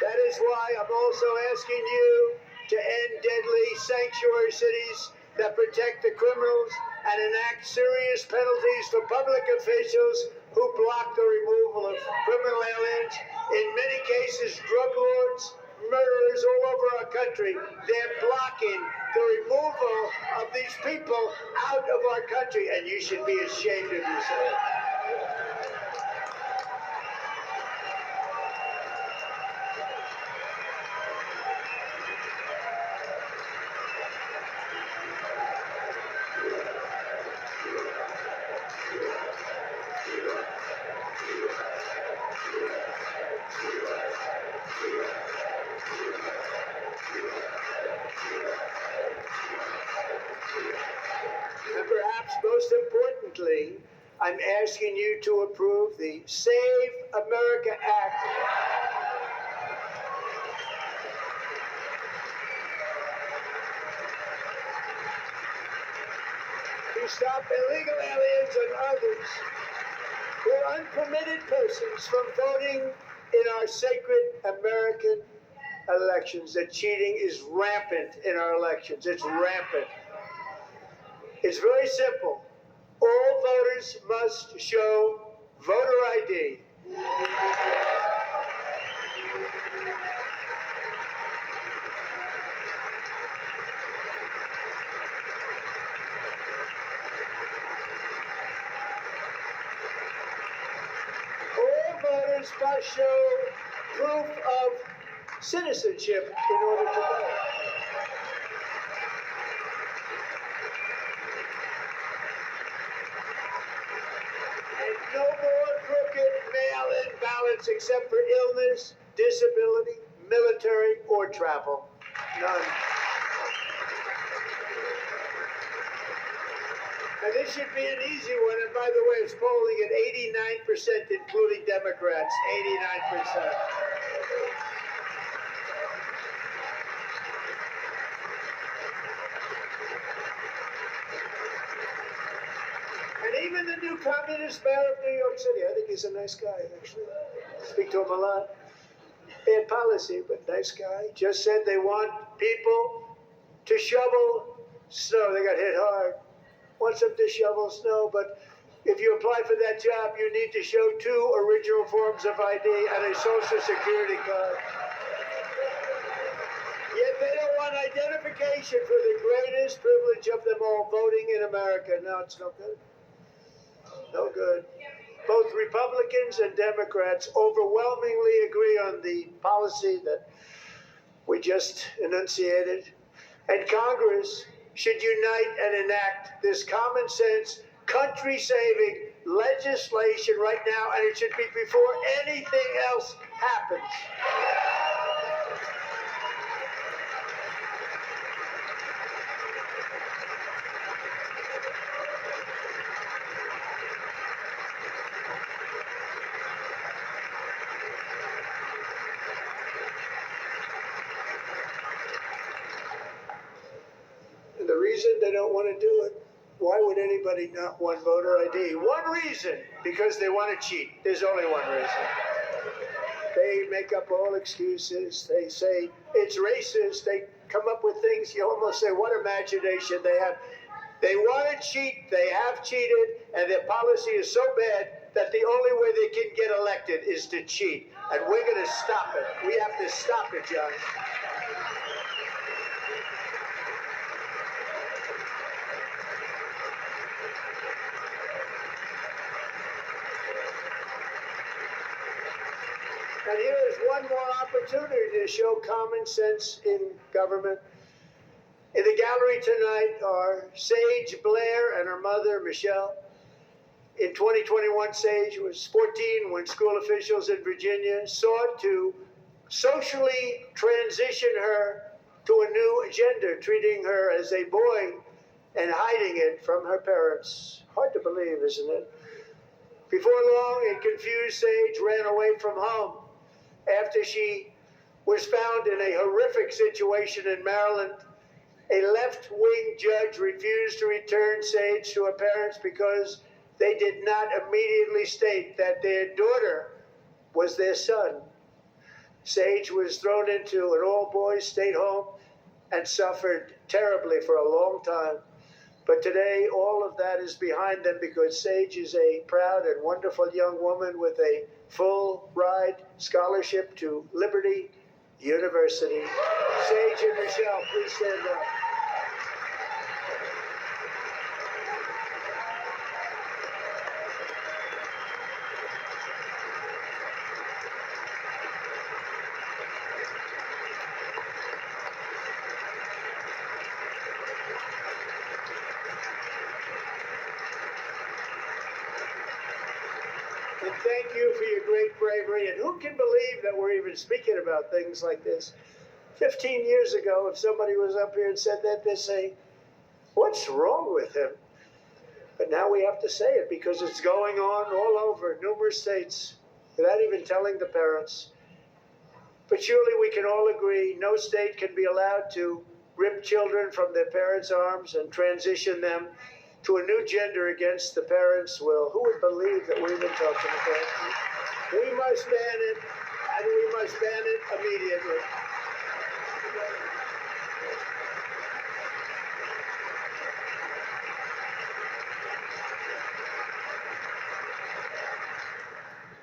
That is why I'm also asking you to end deadly sanctuary cities that protect the criminals and enact serious penalties for public officials who block the removal of criminal aliens. In many cases, drug lords, murderers all over our country, they're blocking the removal of these people out of our country, and you should be ashamed of yourself. And perhaps most importantly, I'm asking you to approve the Save America Act. To stop illegal aliens and others who are unpermitted persons from voting in our sacred American elections. The cheating is rampant in our elections. It's rampant. It's very simple. All voters must show voter ID. All voters must show proof of citizenship in order to vote. No more crooked mail-in ballots except for illness, disability, military, or travel. None. And this should be an easy one. And by the way, it's polling at 89%, including Democrats. 89%. And even the new communist mayor of New York City, I think he's a nice guy, actually. Speak to him a lot. Bad policy, but nice guy. Just said they want people to shovel snow. They got hit hard. Wants them to shovel snow, but if you apply for that job, you need to show 2 original forms of ID and a Social Security card. Yet they don't want identification for the greatest privilege of them all, voting in America. No, it's no good. No good. Both Republicans and Democrats overwhelmingly agree on the policy that we just enunciated. And Congress should unite and enact this common sense, country-saving legislation right now, and it should be before anything else happens. The reason they don't want to do it, why would anybody not want voter ID? One reason, because they want to cheat. There's only one reason. They make up all excuses. They say it's racist. They come up with things you almost say, what imagination they have. They want to cheat. They have cheated, and their policy is so bad that the only way they can get elected is to cheat. And we're going to stop it. We have to stop it, John. And here is one more opportunity to show common sense in government. In the gallery tonight are Sage Blair and her mother, Michelle. In 2021, Sage was 14 when school officials in Virginia sought to socially transition her to a new gender, treating her as a boy and hiding it from her parents. Hard to believe, isn't it? Before long, a confused Sage ran away from home after she was found in a horrific situation in Maryland. A left-wing judge refused to return Sage to her parents because they did not immediately state that their daughter was their son. Sage was thrown into an all-boys state home and suffered terribly for a long time. But today, all of that is behind them because Sage is a proud and wonderful young woman with a full ride scholarship to Liberty University. Sage and Michelle, please stand up. And thank you for your great bravery. And who can believe that we're even speaking about things like this? 15 years ago, if somebody was up here and said that, they'd say, what's wrong with him? But now we have to say it because it's going on all over numerous states without even telling the parents. But surely we can all agree no state can be allowed to rip children from their parents' arms and transition them to a new gender against the parents' will. Who would believe that we're even talking about it? We must ban it, and we must ban it immediately.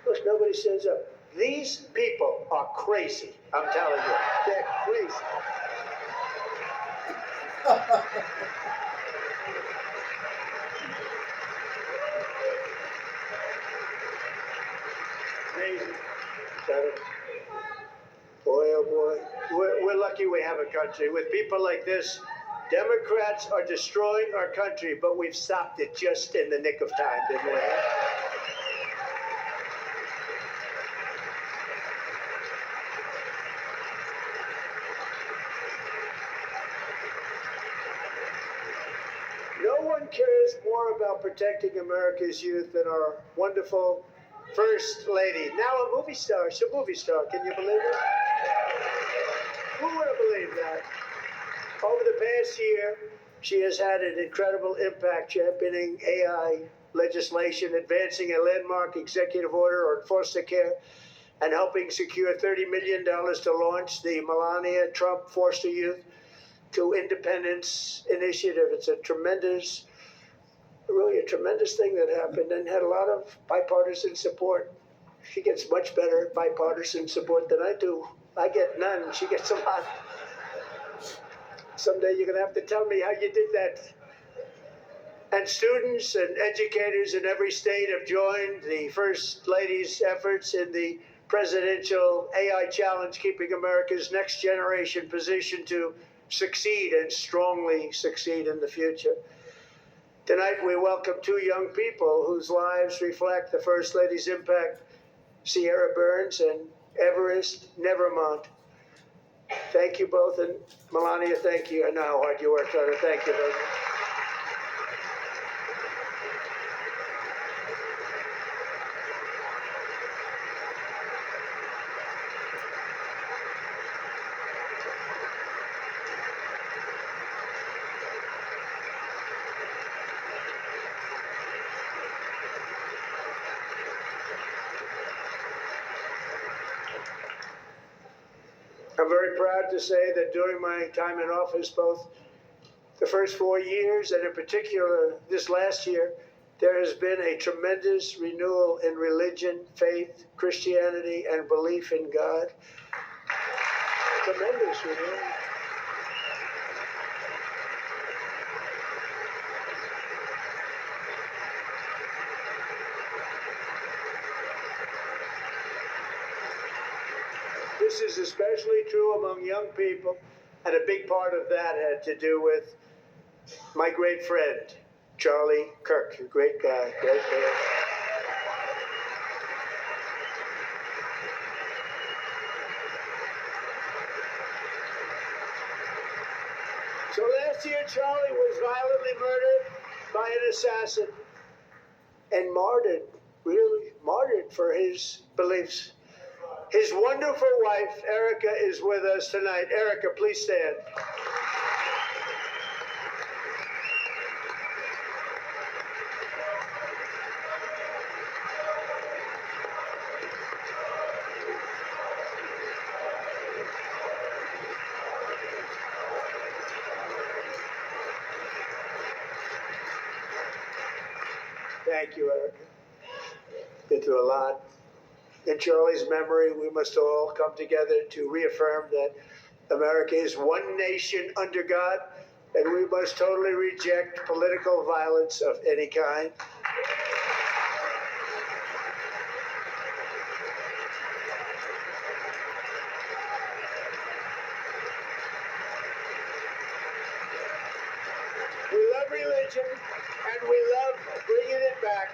Look, nobody stands up. These people are crazy. I'm telling you, they're crazy. Amazing. Boy, oh boy. We're lucky we have a country. With people like this, Democrats are destroying our country, but we've stopped it just in the nick of time, didn't we? No one cares more about protecting America's youth than our wonderful First Lady, now a movie star. She's a movie star. Can you believe it? Who would have believed that? Over the past year, she has had an incredible impact championing AI legislation, advancing a landmark executive order on foster care, and helping secure $30 million to launch the Melania Trump Foster Youth to Independence Initiative. It's a tremendous, really a tremendous thing that happened and had a lot of bipartisan support. She gets much better bipartisan support than I do. I get none. She gets a lot. Someday you're going to have to tell me how you did that. And students and educators in every state have joined the First Lady's efforts in the presidential AI challenge, keeping America's next generation positioned to succeed and strongly succeed in the future. Tonight we welcome two young people whose lives reflect the First Lady's impact, Sierra Burns and Everest Nevermont. Thank you both, and Melania, thank you. I know how hard you worked on it. Thank you very much. I'm very proud to say that during my time in office, both the first 4 years and in particular this last year, there has been a tremendous renewal in religion, faith, Christianity, and belief in God. Tremendous renewal. This is especially true among young people, and a big part of that had to do with my great friend, Charlie Kirk, a great guy, great man. So last year, Charlie was violently murdered by an assassin and martyred, really martyred for his beliefs. His wonderful wife, Erica, is with us tonight. Erica, please stand. Thank you, Erica. Been through a lot. In Charlie's memory, we must all come together to reaffirm that America is one nation under God, and we must totally reject political violence of any kind. We love religion, and we love bringing it back,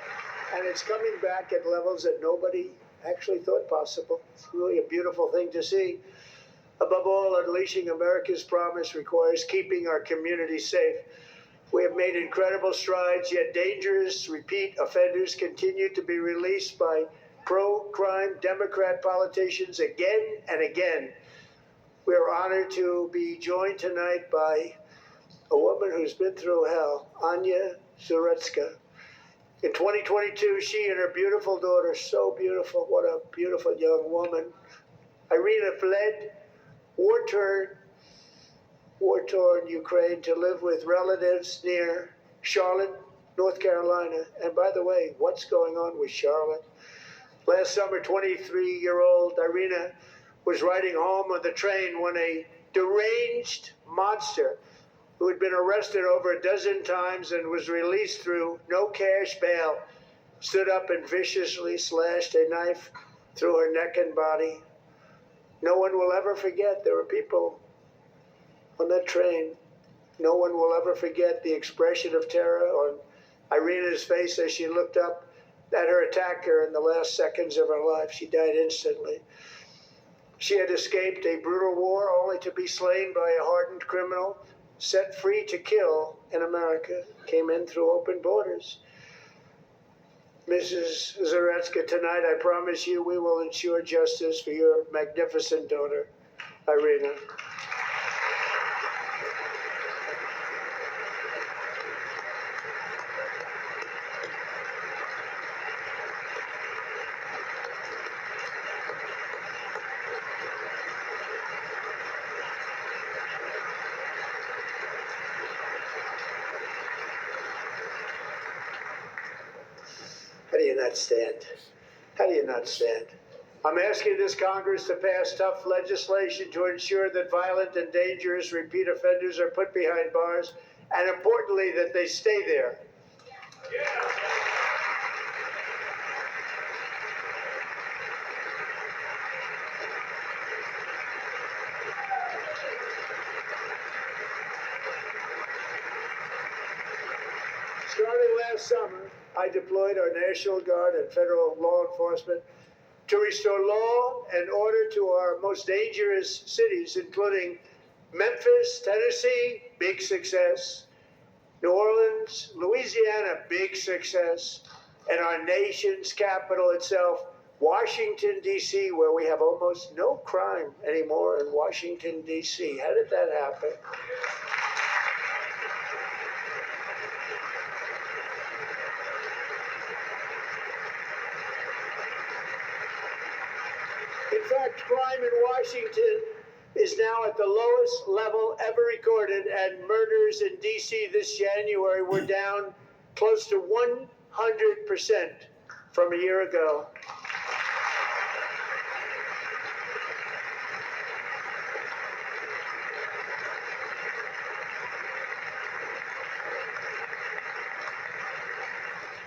and it's coming back at levels that nobody actually thought possible. It's really a beautiful thing to see. Above all, unleashing America's promise requires keeping our communities safe. We have made incredible strides, yet dangerous repeat offenders continue to be released by pro-crime Democrat politicians again and again. We are honored to be joined tonight by a woman who's been through hell, Anya Zaretsky. In 2022, she and her beautiful daughter, so beautiful, what a beautiful young woman, Irina, fled war-torn Ukraine to live with relatives near Charlotte, North Carolina. And by the way, what's going on with Charlotte? Last summer, 23-year-old Irina was riding home on the train when a deranged monster who had been arrested over a dozen times and was released through no cash bail, stood up and viciously slashed a knife through her neck and body. No one will ever forget. There were people on that train. No one will ever forget the expression of terror on Irina's face as she looked up at her attacker in the last seconds of her life. She died instantly. She had escaped a brutal war only to be slain by a hardened criminal, set free to kill in America, came in through open borders. Mrs. Zaretsky, tonight I promise you we will ensure justice for your magnificent daughter, Irina. How do you not stand? How do you not stand? I'm asking this Congress to pass tough legislation to ensure that violent and dangerous repeat offenders are put behind bars, and importantly, that they stay there. Starting last summer, I deployed our National Guard and federal law enforcement to restore law and order to our most dangerous cities, including Memphis, Tennessee, big success, New Orleans, Louisiana, big success, and our nation's capital itself, Washington, D.C., where we have almost no crime anymore in Washington, D.C. How did that happen? In fact, crime in Washington is now at the lowest level ever recorded, and murders in D.C. this January were down close to 100% from a year ago.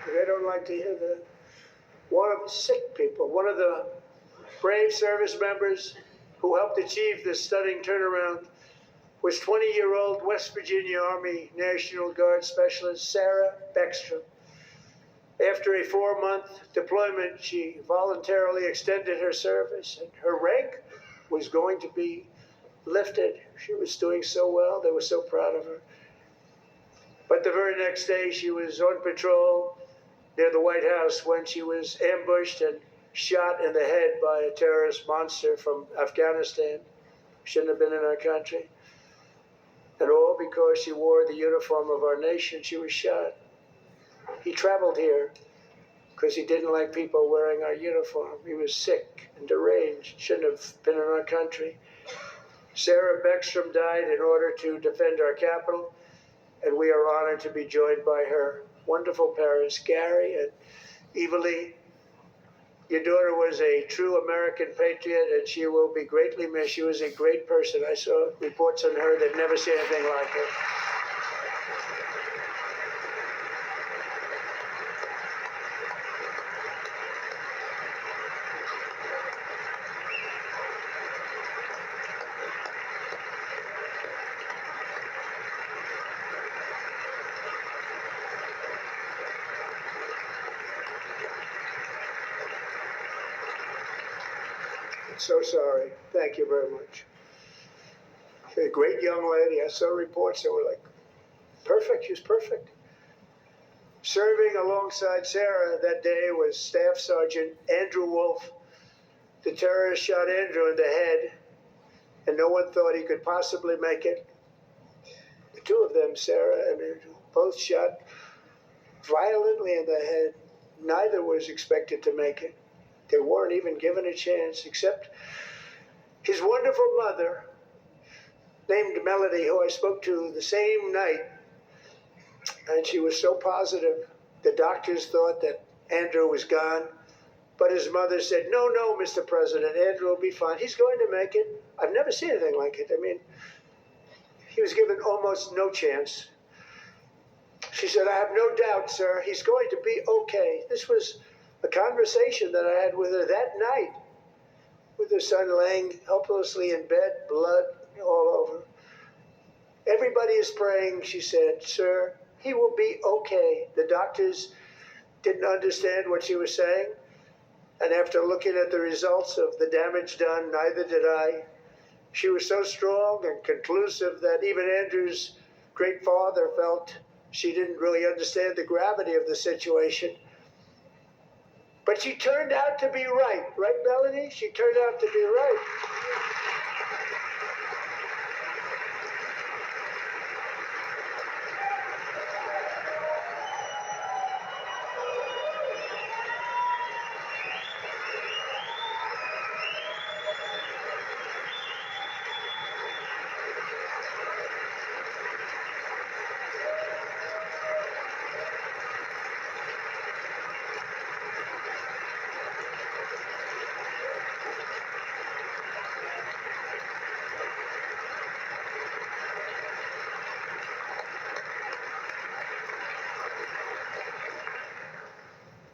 They don't like to hear that. One of the sick people, one of the brave service members who helped achieve this stunning turnaround was 20-year-old West Virginia Army National Guard Specialist Sarah Beckstrom. After a 4-month deployment, she voluntarily extended her service, and her rank was going to be lifted. She was doing so well. They were so proud of her. But the very next day, she was on patrol near the White House when she was ambushed and shot in the head by a terrorist monster from Afghanistan. Shouldn't have been in our country. And all because she wore the uniform of our nation. She was shot. He traveled here because he didn't like people wearing our uniform. He was sick and deranged. Shouldn't have been in our country. Sarah Beckstrom died in order to defend our capital, and we are honored to be joined by her wonderful parents, Gary and Evalie. Your daughter was a true American patriot, and she will be greatly missed. She was a great person. I saw reports on her that never seen anything like her. So sorry. Thank you very much. A great young lady. I saw reports that were like, perfect. She was perfect. Serving alongside Sarah that day was Staff Sergeant Andrew Wolf. The terrorist shot Andrew in the head, and no one thought he could possibly make it. The two of them, Sarah and Andrew, both shot violently in the head. Neither was expected to make it. They weren't even given a chance, except his wonderful mother, named Melody, who I spoke to the same night. And she was so positive. The doctors thought that Andrew was gone. But his mother said, no, Mr. President, Andrew will be fine. He's going to make it. I've never seen anything like it. I mean, he was given almost no chance. She said, I have no doubt, sir, he's going to be okay. This was a conversation that I had with her that night, with her son laying helplessly in bed, blood all over. Everybody is praying, she said, sir, he will be okay. The doctors didn't understand what she was saying. And after looking at the results of the damage done, neither did I. She was so strong and conclusive that even Andrew's great father felt she didn't really understand the gravity of the situation. But she turned out to be right. Right, Melanie? She turned out to be right.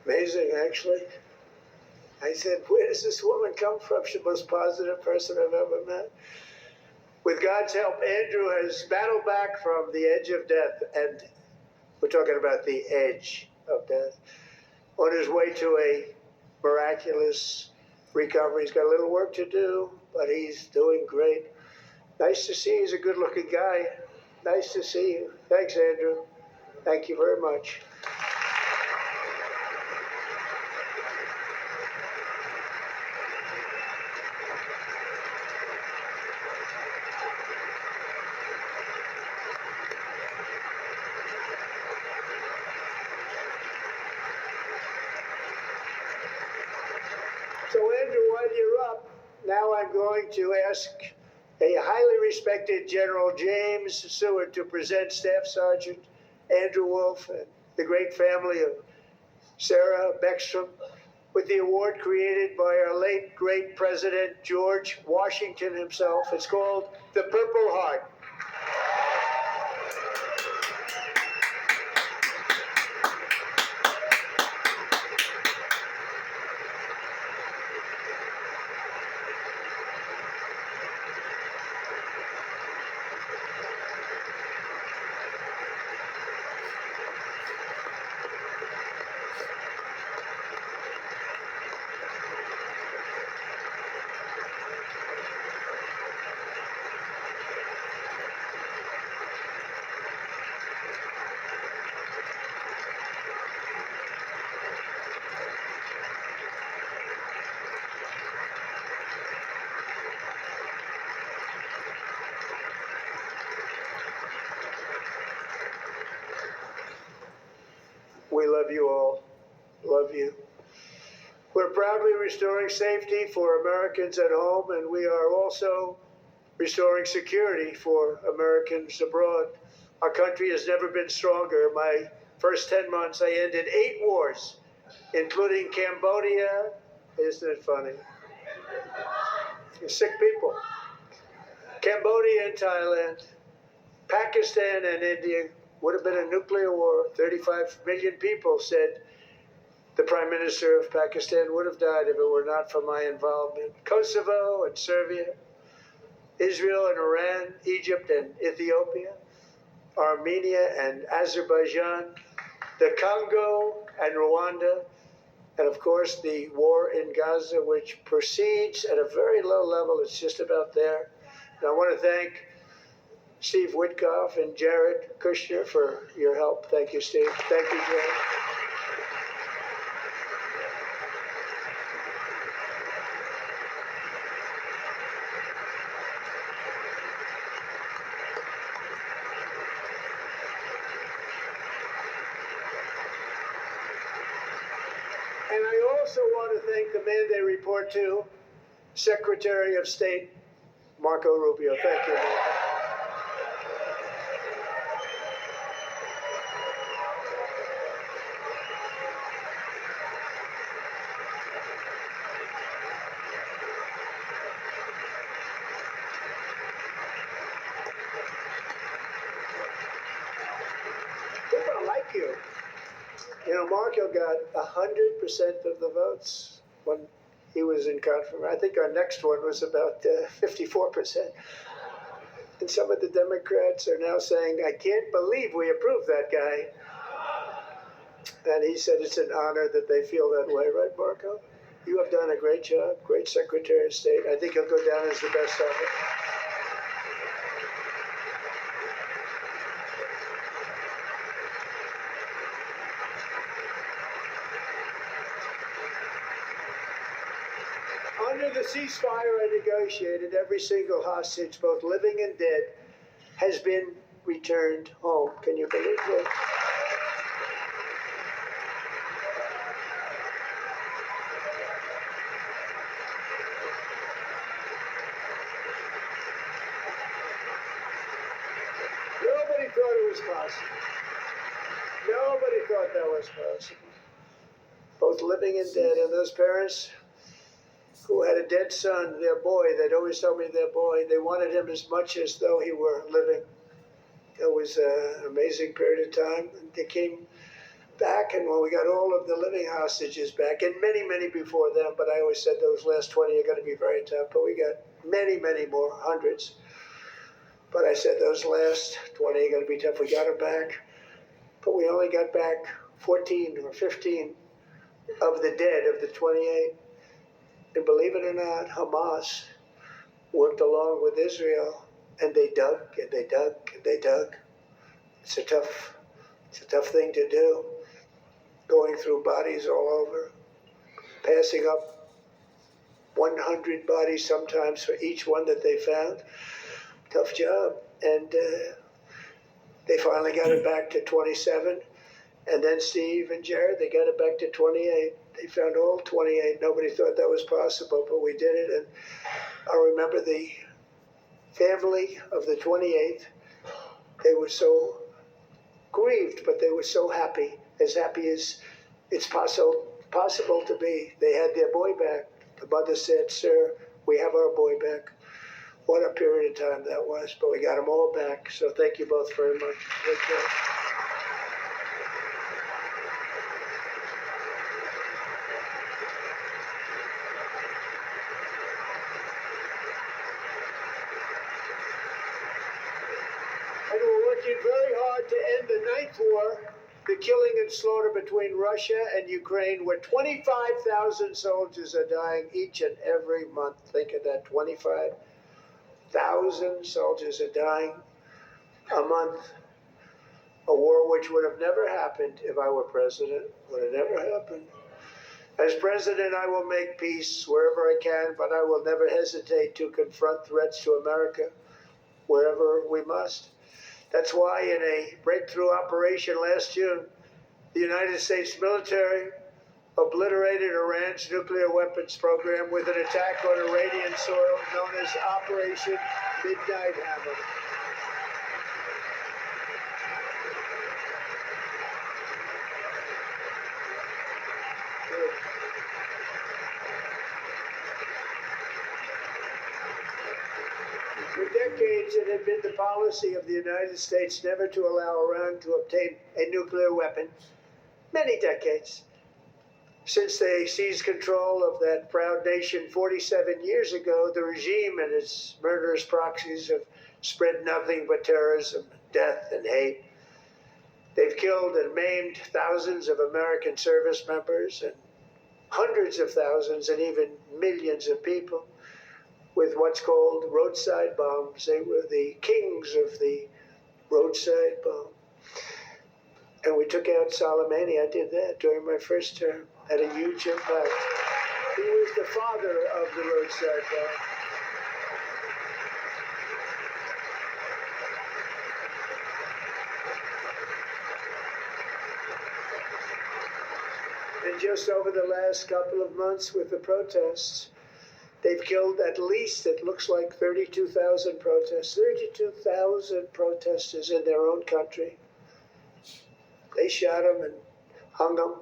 Amazing, actually. I said, where does this woman come from? She's the most positive person I've ever met. With God's help, Andrew has battled back from the edge of death, and we're talking about the edge of death, on his way to a miraculous recovery. He's got a little work to do, but he's doing great. Nice to see you. He's a good-looking guy. Nice to see you. Thanks, Andrew. Thank you very much. So, Andrew, while you're up, now I'm going to ask a highly respected General James Seward to present Staff Sergeant Andrew Wolf and the great family of Sarah Beckstrom with the award created by our late great President George Washington himself. It's called the Purple Heart. We love you all. Love you. We're proudly restoring safety for Americans at home, and we are also restoring security for Americans abroad. Our country has never been stronger. My first 10 months, I ended 8 wars, including Cambodia. Isn't it funny? Sick people. Cambodia and Thailand, Pakistan and India would have been a nuclear war. 35 million people said the Prime Minister of Pakistan would have died if it were not for my involvement. Kosovo and Serbia, Israel and Iran, Egypt and Ethiopia, Armenia and Azerbaijan, the Congo and Rwanda, and of course the war in Gaza, which proceeds at a very low level. It's just about there. And I want to thank Steve Witkoff and Jared Kushner for your help. Thank you, Steve. Thank you, Jared. And I also want to thank the man they report to, Secretary of State Marco Rubio. Thank you, Marco. People don't like you. You know, Marco got 100% of the votes when he was in confirmation. I think our next one was about 54%. And some of the Democrats are now saying, I can't believe we approved that guy. And he said it's an honor that they feel that way, right, Marco? You have done a great job, great Secretary of State. I think he'll go down as the best ever. Under the ceasefire I negotiated, every single hostage, both living and dead, has been returned home. Can you believe that? Nobody thought it was possible. Nobody thought that was possible. Both living and dead, and those parents who had a dead son, their boy, they'd always told me their boy, they wanted him as much as though he were living. It was an amazing period of time. And they came back, and when we got all of the living hostages back, and many, many before them, but I always said those last 20 are going to be very tough, but we got many, many more, hundreds. But I said those last 20 are going to be tough. We got them back, but we only got back 14 or 15 of the dead of the 28. And believe it or not, Hamas worked along with Israel, and they dug and they dug and they dug. It's a tough thing to do, going through bodies all over, passing up 100 bodies sometimes for each one that they found. Tough job. And they finally got it back to 27. And then Steve and Jared, they got it back to 28. They found all 28. Nobody thought that was possible, but we did it. And I remember the family of the 28th. They were so grieved, but they were so happy as it's possible to be. They had their boy back. The mother said, "Sir, we have our boy back." What a period of time that was, but we got them all back. So thank you both very much. Great job. And we're working very hard to end the ninth war, the killing and slaughter between Russia and Ukraine, where 25,000 soldiers are dying each and every month. Think of that, 25,000 soldiers are dying a month. A war which would have never happened if I were president. Would have never happened. As president, I will make peace wherever I can, but I will never hesitate to confront threats to America wherever we must. That's why in a breakthrough operation last June, the United States military obliterated Iran's nuclear weapons program with an attack on Iranian soil known as Operation Midnight Hammer. true. For decades, it had been the policy of the United States never to allow Iran to obtain a nuclear weapon. Many decades. Since they seized control of that proud nation 47 years ago, the regime and its murderous proxies have spread nothing but terrorism, death, and hate. They've killed and maimed thousands of American service members and hundreds of thousands and even millions of people with what's called roadside bombs. They were the kings of the roadside bomb. And we took out Soleimani. I did that during my first term. Had a huge impact. He was the father of the roadside bomb. And just over the last couple of months with the protests, they've killed at least, it looks like 32,000 protests, 32,000 protesters in their own country. They shot them and hung them.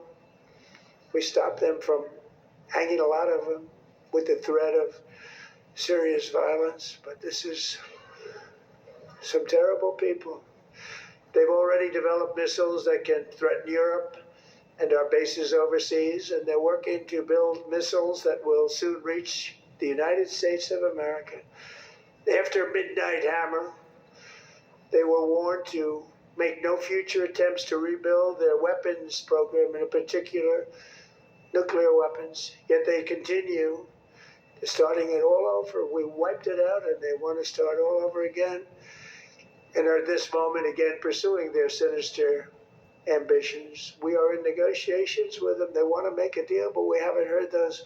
We stopped them from hanging a lot of them with the threat of serious violence. But this is some terrible people. They've already developed missiles that can threaten Europe and our bases overseas, and they're working to build missiles that will soon reach the United States of America. After Midnight Hammer, they were warned to make no future attempts to rebuild their weapons program, in particular nuclear weapons. Yet they continue, starting it all over. We wiped it out and they want to start all over again, and are at this moment again pursuing their sinister ambitions. We are in negotiations with them. They want to make a deal, but we haven't heard those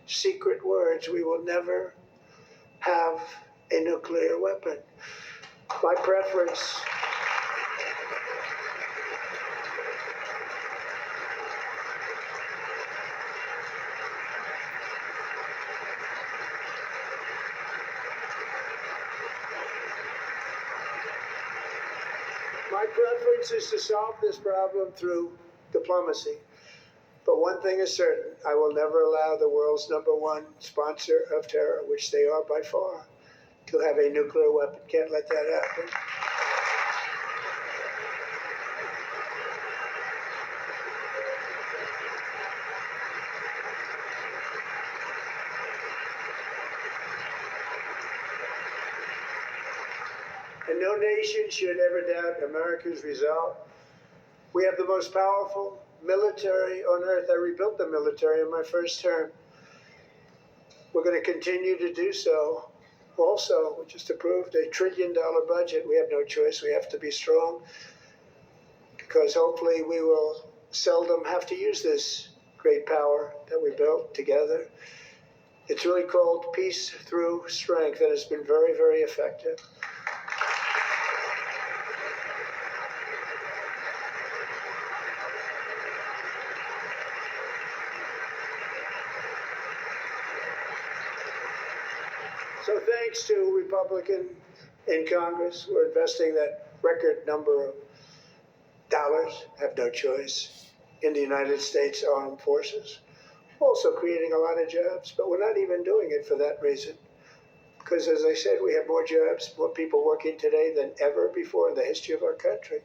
secret words. We will never have a nuclear weapon. My preference is to solve this problem through diplomacy. But one thing is certain, I will never allow the world's #1 sponsor of terror, which they are by far, to have a nuclear weapon. Can't let that happen. And no nation should ever doubt America's resolve. We have the most powerful military on earth. I rebuilt the military in my first term. We're going to continue to do so. Also, we just approved a $1 trillion budget. We have no choice. We have to be strong, because hopefully we will seldom have to use this great power that we built together. It's really called peace through strength, and it's been very, very effective. So thanks to Republicans in Congress, we're investing that record number of dollars, have no choice, in the United States Armed Forces. Also creating a lot of jobs, but we're not even doing it for that reason. Because as I said, we have more jobs, more people working today than ever before in the history of our country.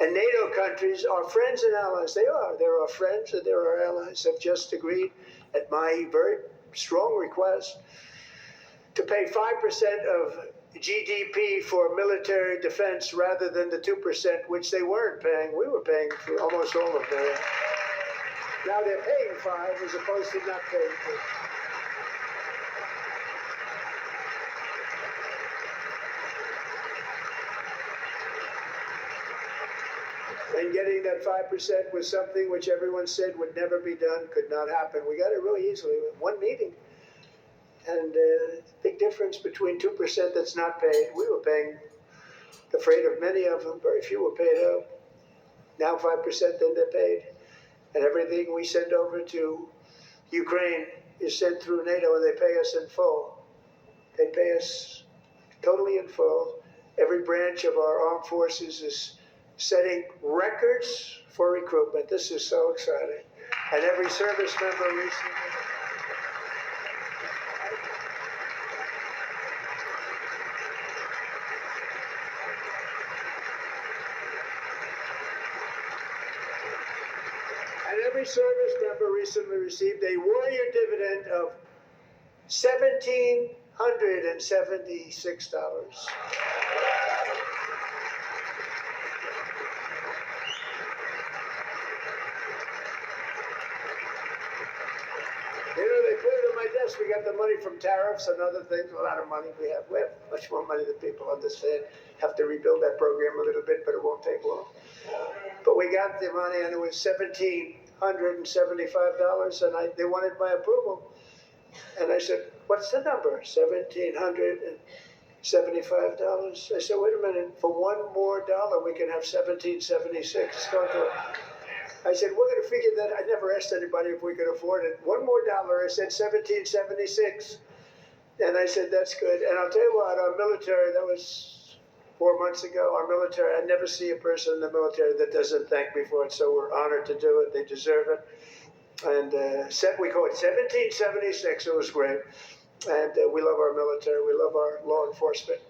And NATO countries are friends and allies. They are. They're our friends and they're our allies. Have just agreed, at my very strong request, to pay 5% of GDP for military defense rather than the 2%, which they weren't paying. We were paying for almost all of that. Now they're paying 5 as opposed to not paying 2. And getting that 5% was something which everyone said would never be done, could not happen. We got it really easily with one meeting. And big difference between 2% that's not paid. We were paying the freight of many of them. Very few were paid out. Now 5%, then they're paid. And everything we send over to Ukraine is sent through NATO, and they pay us in full. They pay us totally in full. Every branch of our armed forces is setting records for recruitment. This is so exciting. And every service member recently. And every service member recently received a warrior dividend of $1,776. You know, they put it on my desk. We got the money from tariffs and other things, a lot of money we have. We have much more money than people understand. Have to rebuild that program a little bit, but it won't take long. But we got the money, and it was $1,775, and they wanted my approval. And I said, what's the number? $1,775. I said, wait a minute, for one more dollar, we can have $1,776. I said, we're going to figure that. I never asked anybody if we could afford it. One more dollar, I said $1,776. And I said, that's good. And I'll tell you what, our military, that was 4 months ago, our military, I never see a person in the military that doesn't thank me for it. So we're honored to do it. They deserve it. And we call it 1776. It was great. And we love our military. We love our law enforcement.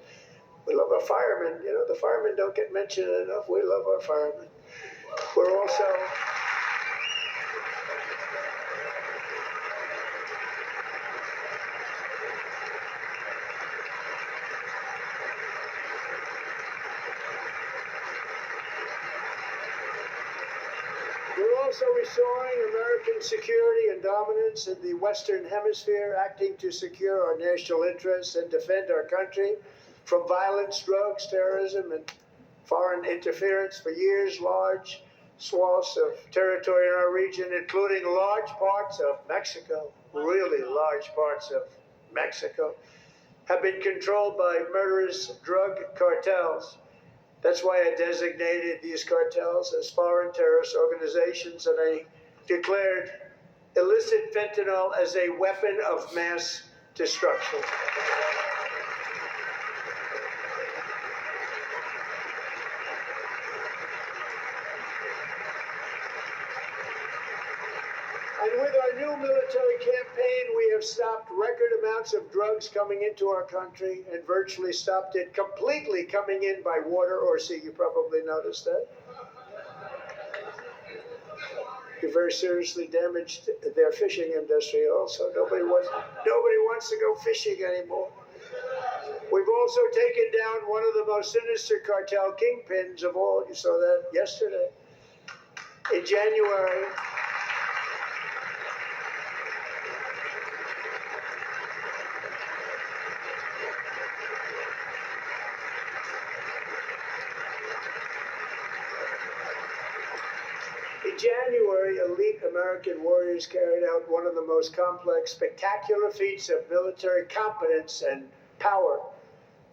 We love our firemen. You know, the firemen don't get mentioned enough. We love our firemen. We're also restoring American security and dominance in the Western Hemisphere, acting to secure our national interests and defend our country from violence, drugs, terrorism, and foreign interference. For years, large swaths of territory in our region, including large parts of Mexico, really large parts of Mexico, have been controlled by murderous drug cartels. That's why I designated these cartels as foreign terrorist organizations, and I declared illicit fentanyl as a weapon of mass destruction. And with our new military campaign, we have stopped record amounts of drugs coming into our country and virtually stopped it completely coming in by water or sea. You probably noticed that. You very seriously damaged their fishing industry also. Nobody wants to go fishing anymore. We've also taken down one of the most sinister cartel kingpins of all. You saw that yesterday. In January, elite American warriors carried out one of the most complex, spectacular feats of military competence and power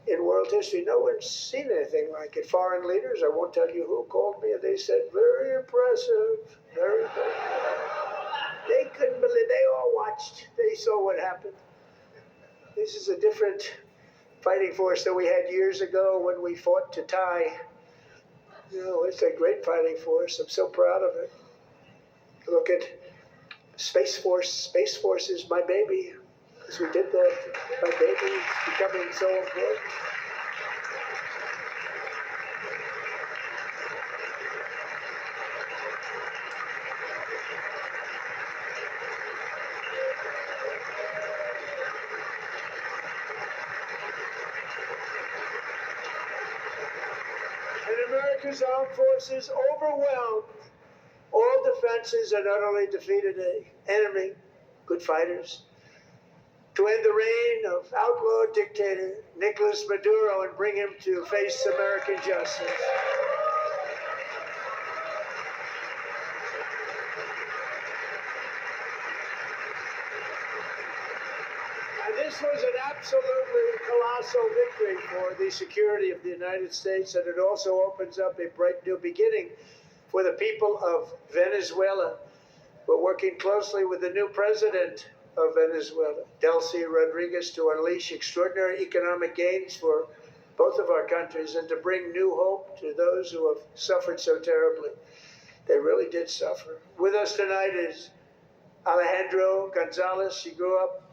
in world history. No one's seen anything like it. Foreign leaders, I won't tell you who, called me, and they said, very impressive, very impressive. They couldn't believe, they all watched, they saw what happened. This is a different fighting force than we had years ago when we fought to tie. You know, it's a great fighting force. I'm so proud of it. Look at Space Force. Space Force is my baby. Because we did that. My baby is becoming so important. And America's armed forces overwhelmed all defenses and utterly defeated an enemy, good fighters, to end the reign of outlaw dictator Nicolas Maduro and bring him to face American justice. And this was an absolutely colossal victory for the security of the United States, and it also opens up a bright new beginning for the people of Venezuela. We're working closely with the new president of Venezuela, Delcy Rodriguez, to unleash extraordinary economic gains for both of our countries and to bring new hope to those who have suffered so terribly. They really did suffer. With us tonight is Alejandro Gonzalez. She grew up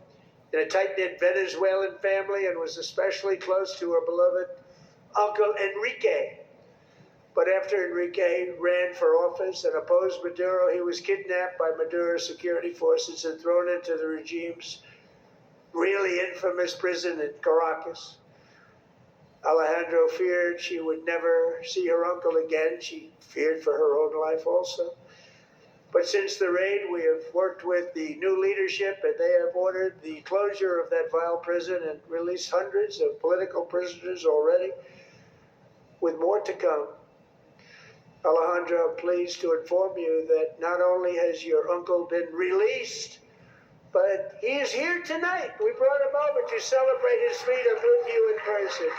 in a tight-knit Venezuelan family and was especially close to her beloved uncle Enrique. But after Enrique ran for office and opposed Maduro, he was kidnapped by Maduro's security forces and thrown into the regime's really infamous prison in Caracas. Alejandro feared she would never see her uncle again. She feared for her own life also. But since the raid, we have worked with the new leadership, and they have ordered the closure of that vile prison and released hundreds of political prisoners already, with more to come. Alejandro, I'm pleased to inform you that not only has your uncle been released, but he is here tonight. We brought him over to celebrate his freedom with you in person.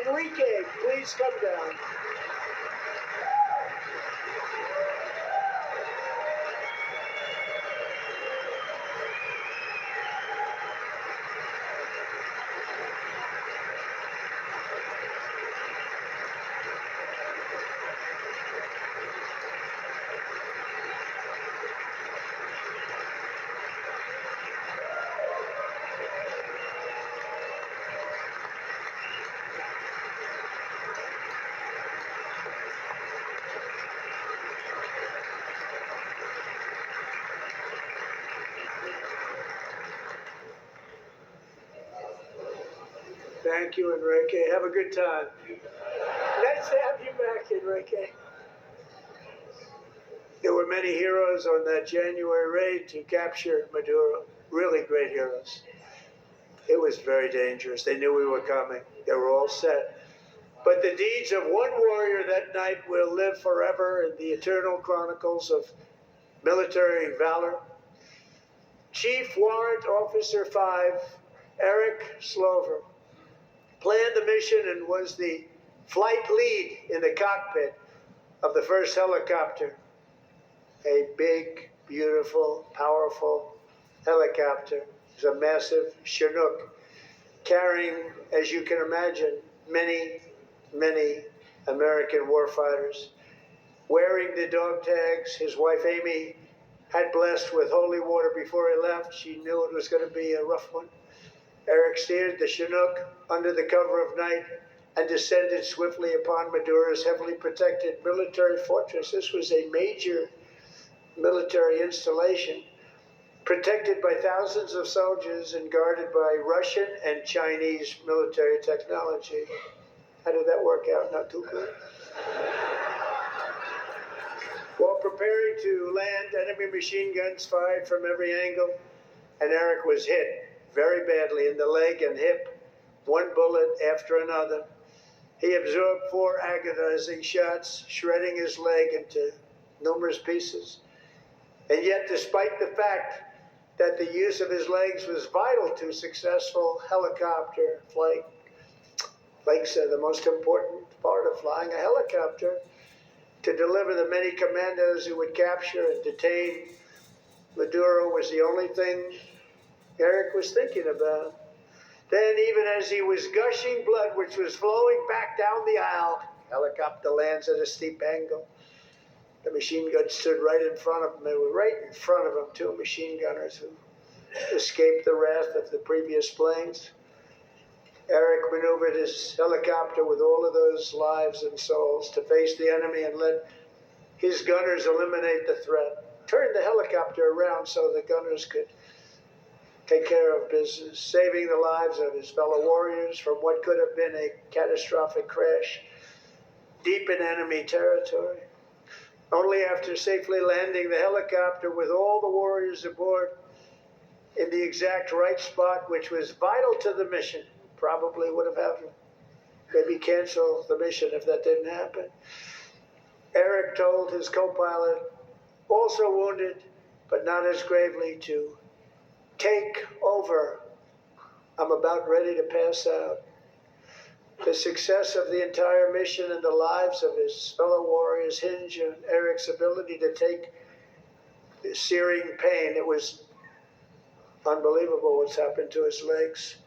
Enrique, please come down. Thank you, Enrique. Have a good time. Nice to have you back, Enrique. There were many heroes on that January raid to capture Maduro. Really great heroes. It was very dangerous. They knew we were coming. They were all set. But the deeds of one warrior that night will live forever in the eternal chronicles of military valor. Chief Warrant Officer 5, Eric Slover, planned the mission and was the flight lead in the cockpit of the first helicopter. A big, beautiful, powerful helicopter. It was a massive Chinook carrying, as you can imagine, many, many American warfighters. Wearing the dog tags, his wife Amy had blessed with holy water before he left. She knew it was going to be a rough one. Eric steered the Chinook under the cover of night and descended swiftly upon Maduro's heavily protected military fortress. This was a major military installation, protected by thousands of soldiers and guarded by Russian and Chinese military technology. How did that work out? Not too good. While preparing to land, enemy machine guns fired from every angle, and Eric was hit very badly in the leg and hip, one bullet after another. He absorbed 4 agonizing shots, shredding his leg into numerous pieces. And yet, despite the fact that the use of his legs was vital to successful helicopter flight, legs are the most important part of flying a helicopter, to deliver the many commandos who would capture and detain Maduro was the only thing Eric was thinking about. Then, even as he was gushing blood, which was flowing back down the aisle, helicopter lands at a steep angle. The machine gun stood right in front of him. They were right in front of him, 2 machine gunners who escaped the wrath of the previous planes. Eric maneuvered his helicopter with all of those lives and souls to face the enemy and let his gunners eliminate the threat. Turned the helicopter around so the gunners could take care of business, saving the lives of his fellow warriors from what could have been a catastrophic crash deep in enemy territory. Only after safely landing the helicopter with all the warriors aboard in the exact right spot, which was vital to the mission, probably would have had to maybe cancel the mission if that didn't happen. Eric told his co-pilot, also wounded, but not as gravely, to take over. I'm about ready to pass out. The success of the entire mission and the lives of his fellow warriors hinge on Eric's ability to take the searing pain. It was unbelievable what's happened to his legs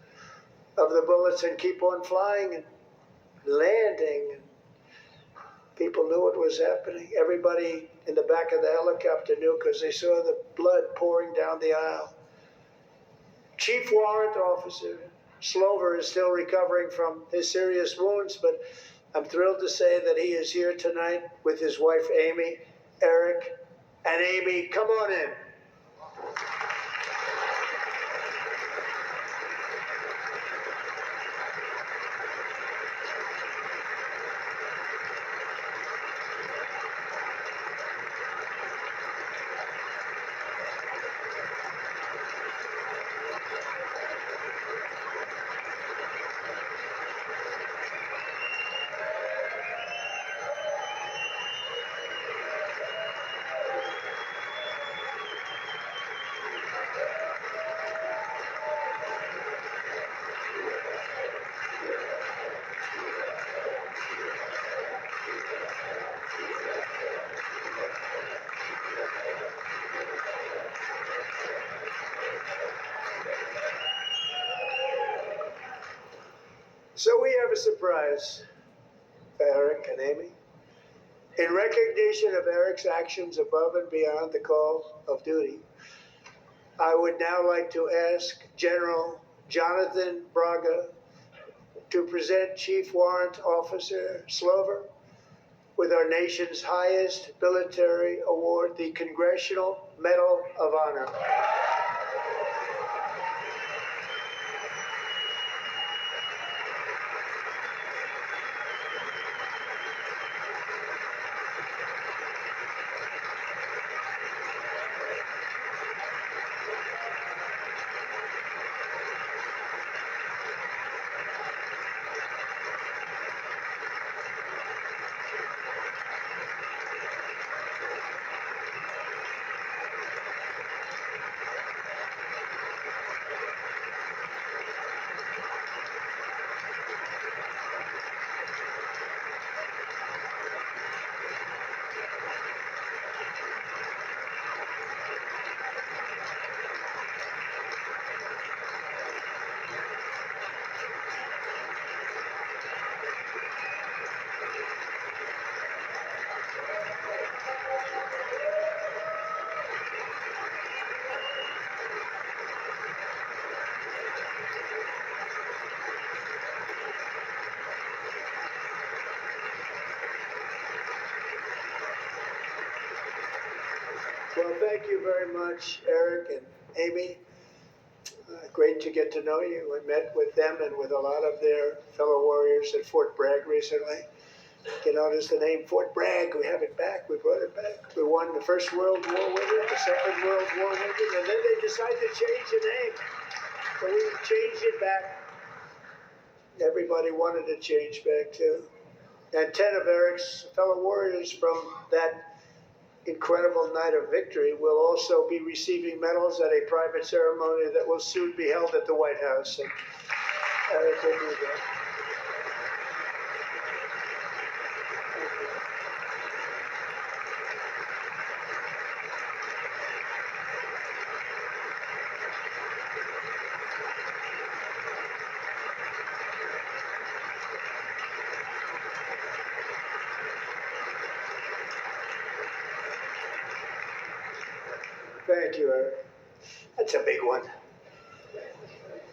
of the bullets and keep on flying and landing. People knew what was happening. Everybody in the back of the helicopter knew because they saw the blood pouring down the aisle. Chief Warrant Officer Slover is still recovering from his serious wounds, but I'm thrilled to say that he is here tonight with his wife Amy, Eric, and Amy, come on in. So we have a surprise for Eric and Amy. In recognition of Eric's actions above and beyond the call of duty, I would now like to ask General Jonathan Braga to present Chief Warrant Officer Slover with our nation's highest military award, the Congressional Medal of Honor. Well, thank you very much, Eric and Amy. Great to get to know you. I met with them and with a lot of their fellow warriors at Fort Bragg recently. You notice the name Fort Bragg, we have it back, we brought it back. We won the First World War with it, the Second World War with it, and then they decided to change the name. So we changed it back. Everybody wanted to change back too. And 10 of Eric's fellow warriors from that incredible night of victory will also be receiving medals at a private ceremony that will soon be held at the White House. And Eric will do that. Thank you, Eric. That's a big one.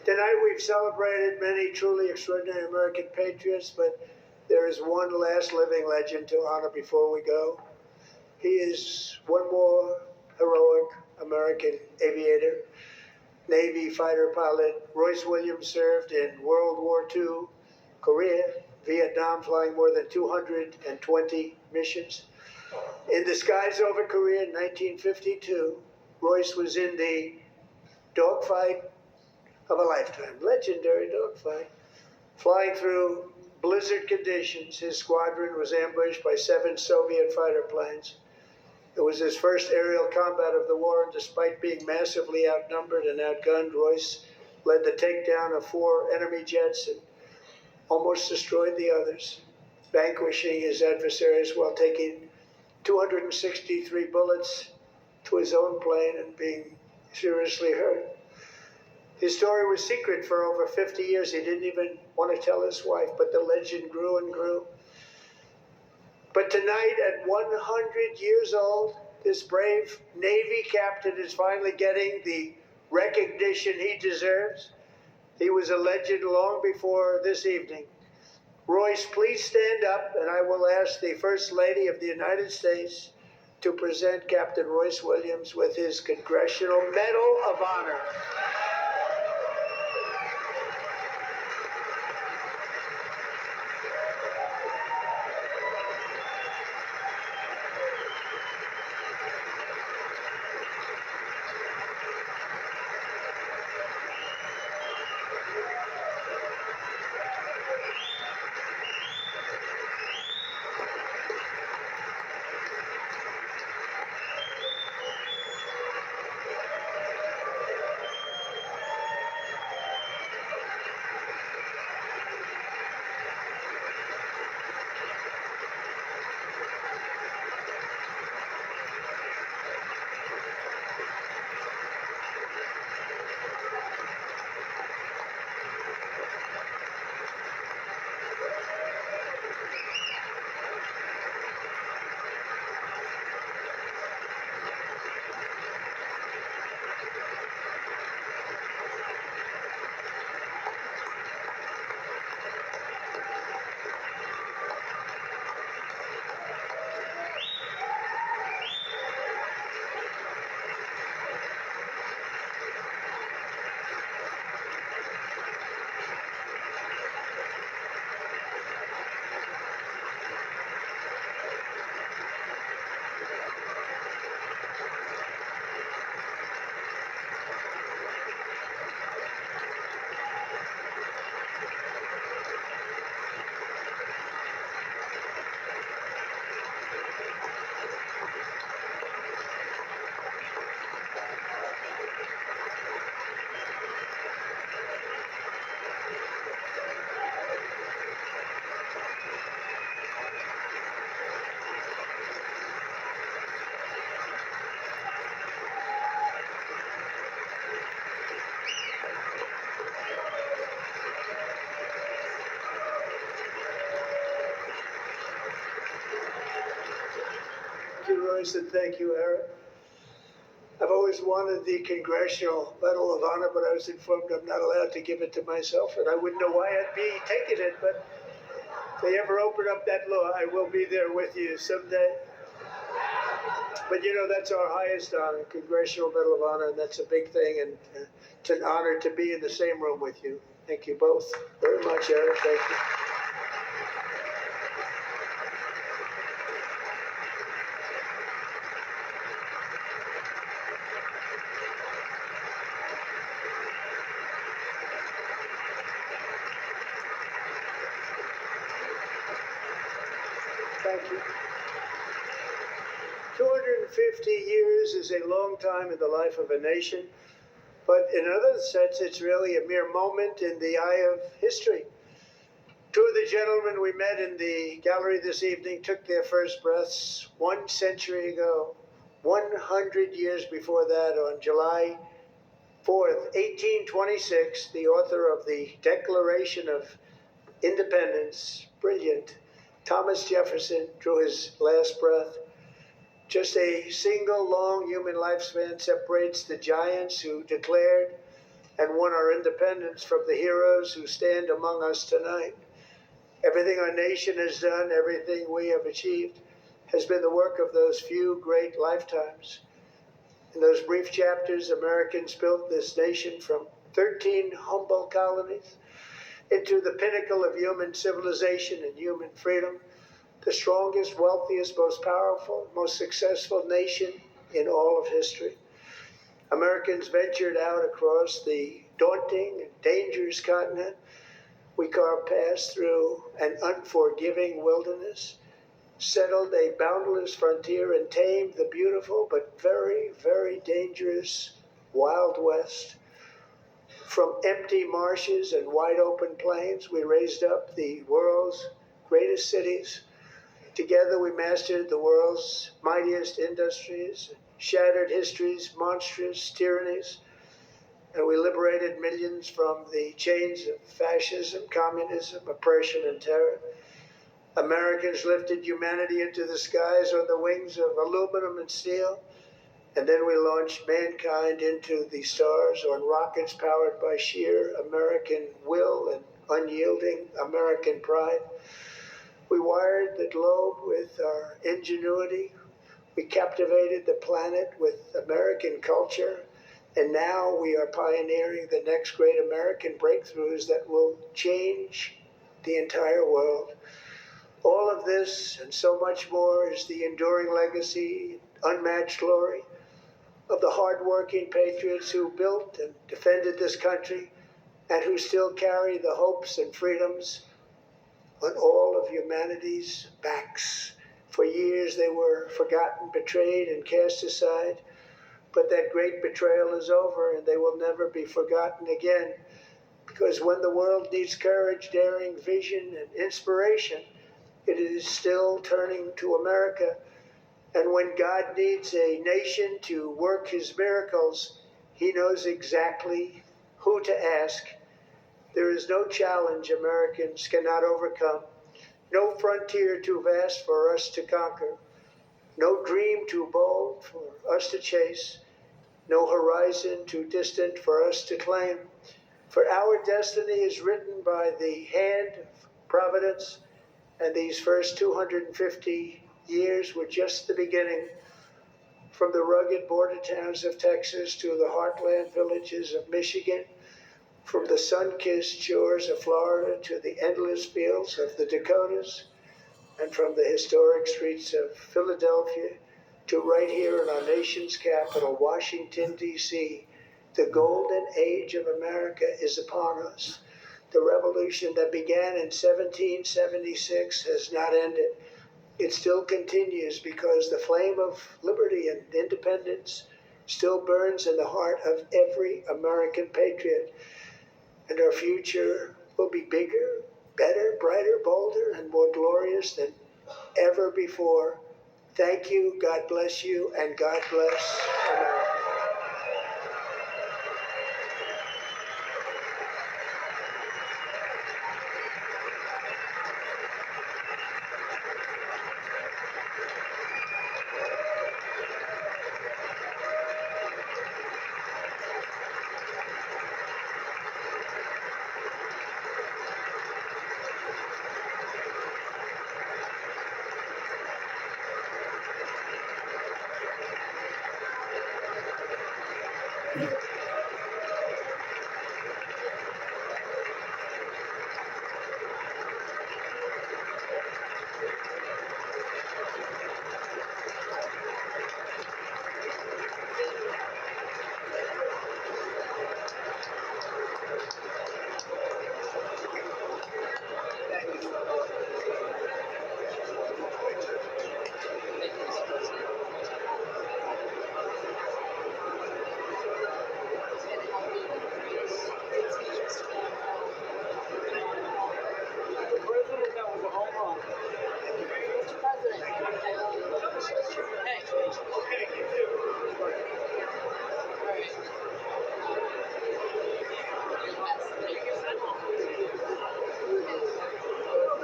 Tonight we've celebrated many truly extraordinary American patriots, but there is one last living legend to honor before we go. He is one more heroic American aviator, Navy fighter pilot. Royce Williams served in World War II, Korea, Vietnam, flying more than 220 missions. In the skies over Korea in 1952, Royce was in the dogfight of a lifetime, legendary dogfight. Flying through blizzard conditions, his squadron was ambushed by 7 Soviet fighter planes. It was his first aerial combat of the war, and despite being massively outnumbered and outgunned, Royce led the takedown of 4 enemy jets and almost destroyed the others, vanquishing his adversaries while taking 263 bullets to his own plane and being seriously hurt. His story was secret for over 50 years. He didn't even want to tell his wife, but the legend grew and grew. But tonight, at 100 years old, this brave Navy captain is finally getting the recognition he deserves. He was a legend long before this evening. Royce, please stand up, and I will ask the First Lady of the United States to present Captain Royce Williams with his Congressional Medal of Honor. Thank you, Royce, and thank you, Eric. I've always wanted the Congressional Medal of Honor, but I was informed I'm not allowed to give it to myself, and I wouldn't know why I'd be taking it, but if they ever open up that law, I will be there with you someday. But you know, that's our highest honor, Congressional Medal of Honor, and that's a big thing, and it's an honor to be in the same room with you. Thank you both very much, Eric. Thank you. Thank you. 250 years is a long time in the life of a nation, but in another sense, it's really a mere moment in the eye of history. Two of the gentlemen we met in the gallery this evening took their first breaths 1 century ago, 100 years before that, on July 4th, 1826, the author of the Declaration of Independence, brilliant, Thomas Jefferson, drew his last breath. Just a single long human lifespan separates the giants who declared and won our independence from the heroes who stand among us tonight. Everything our nation has done, everything we have achieved, has been the work of those few great lifetimes. In those brief chapters, Americans built this nation from 13 humble colonies into the pinnacle of human civilization and human freedom, the strongest, wealthiest, most powerful, most successful nation in all of history. Americans ventured out across the daunting and dangerous continent. We carved paths through an unforgiving wilderness, settled a boundless frontier, and tamed the beautiful but very, very dangerous Wild West. From empty marshes and wide open plains, we raised up the world's greatest cities. Together we mastered the world's mightiest industries, shattered history's monstrous tyrannies, and we liberated millions from the chains of fascism, communism, oppression, and terror. Americans lifted humanity into the skies on the wings of aluminum and steel. And then we launched mankind into the stars on rockets powered by sheer American will and unyielding American pride. We wired the globe with our ingenuity. We captivated the planet with American culture. And now we are pioneering the next great American breakthroughs that will change the entire world. All of this and so much more is the enduring legacy, unmatched glory of the hardworking patriots who built and defended this country and who still carry the hopes and freedoms on all of humanity's backs. For years they were forgotten, betrayed, and cast aside. But that great betrayal is over, and they will never be forgotten again. Because when the world needs courage, daring, vision, and inspiration, it is still turning to America. And when God needs a nation to work his miracles, he knows exactly who to ask. There is no challenge Americans cannot overcome, no frontier too vast for us to conquer, no dream too bold for us to chase, no horizon too distant for us to claim. For our destiny is written by the hand of providence, and these first 250 years were just the beginning. From the rugged border towns of Texas to the heartland villages of Michigan, from the sun-kissed shores of Florida to the endless fields of the Dakotas, and from the historic streets of Philadelphia to right here in our nation's capital, Washington, D.C., the golden age of America is upon us. The revolution that began in 1776 has not ended. It still continues because the flame of liberty and independence still burns in the heart of every American patriot. And our future will be bigger, better, brighter, bolder, and more glorious than ever before. Thank you, God bless you, and God bless America.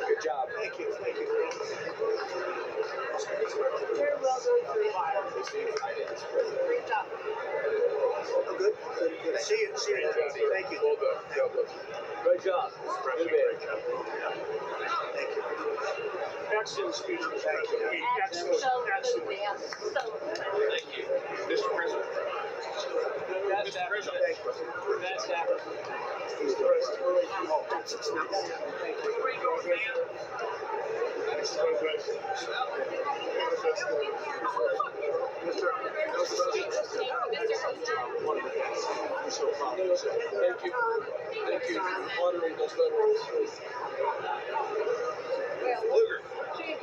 Good job. Thank you. Thank you. Very well done. Great job. Oh, good. Good. Good. See you. See you. Thank you. Well done. God bless you. Great job. Good man. Thank you. Excellent speech, Mr. Thank you. President. So good, man. So good. Thank you. Mr. President. Mr. President. Thank you. Best ever. Mr. President. Oh, that's it's not. Thank you. Where you going, man? Thank you. Thank you for honoring those veterans. Luger. Good.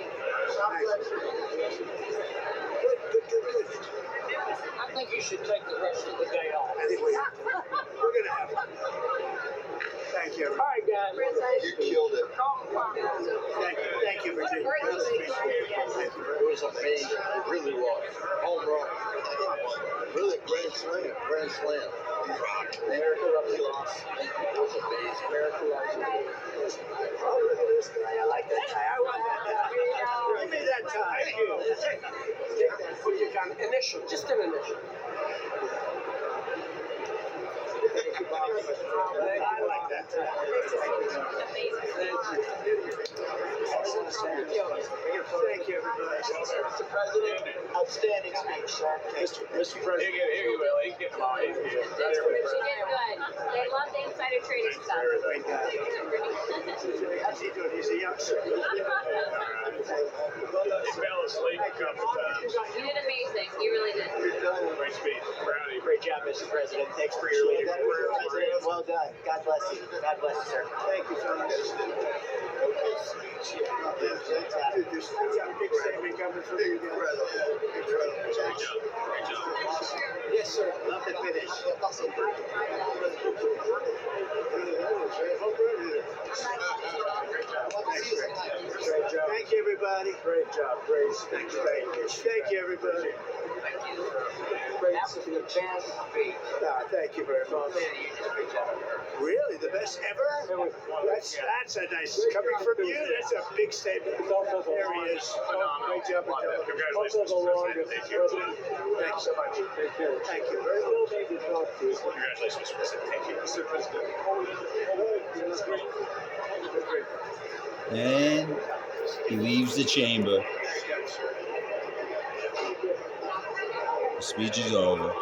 I think you should take the rest of the day off. I think we have to. We're going to have to. Thank you. All right, guys. You killed it. Thank you for doing that. It was amazing. It really was. Home run. Really, grand slam. Grand slam. America Rugby lost. It was amazing. America Rugby. Oh, look at this guy. I like that tie. I want that tie. Give me that tie. Thank you. Put your kind of initial, just an initial. Thank you, Bob. I like that tie. Thank you, everybody. Mr. President, outstanding speech, sir. Mr. President. Here you will. You get mine. She did good. They love the insider trading stuff. Great guy. How's he doing? He's a youngster. He fell asleep a couple times. You did amazing. You really did. Great speech. Proud of you. Great job, Mr. President. Thanks for your leadership. Well done. God bless you. God bless you, sir. Thank you, fellas. Dude, there's a big statement coming from you guys. Great job. Great job. Yes, sir. Love the finish. Great job. Thank you, everybody. Great job. Great. Thank you. Thank you, everybody. That was the best speech. Thank you very much. Really, the best ever? That's a nice coming from you. That's a big statement. There he is. Great job, Adele. Congratulations, Mr. President. Thank you. Thanks so much. Thank you. Very well made to talk to you. Congratulations, Mr. President. Thank you. Mr. President. And he leaves the chamber. The speech is over.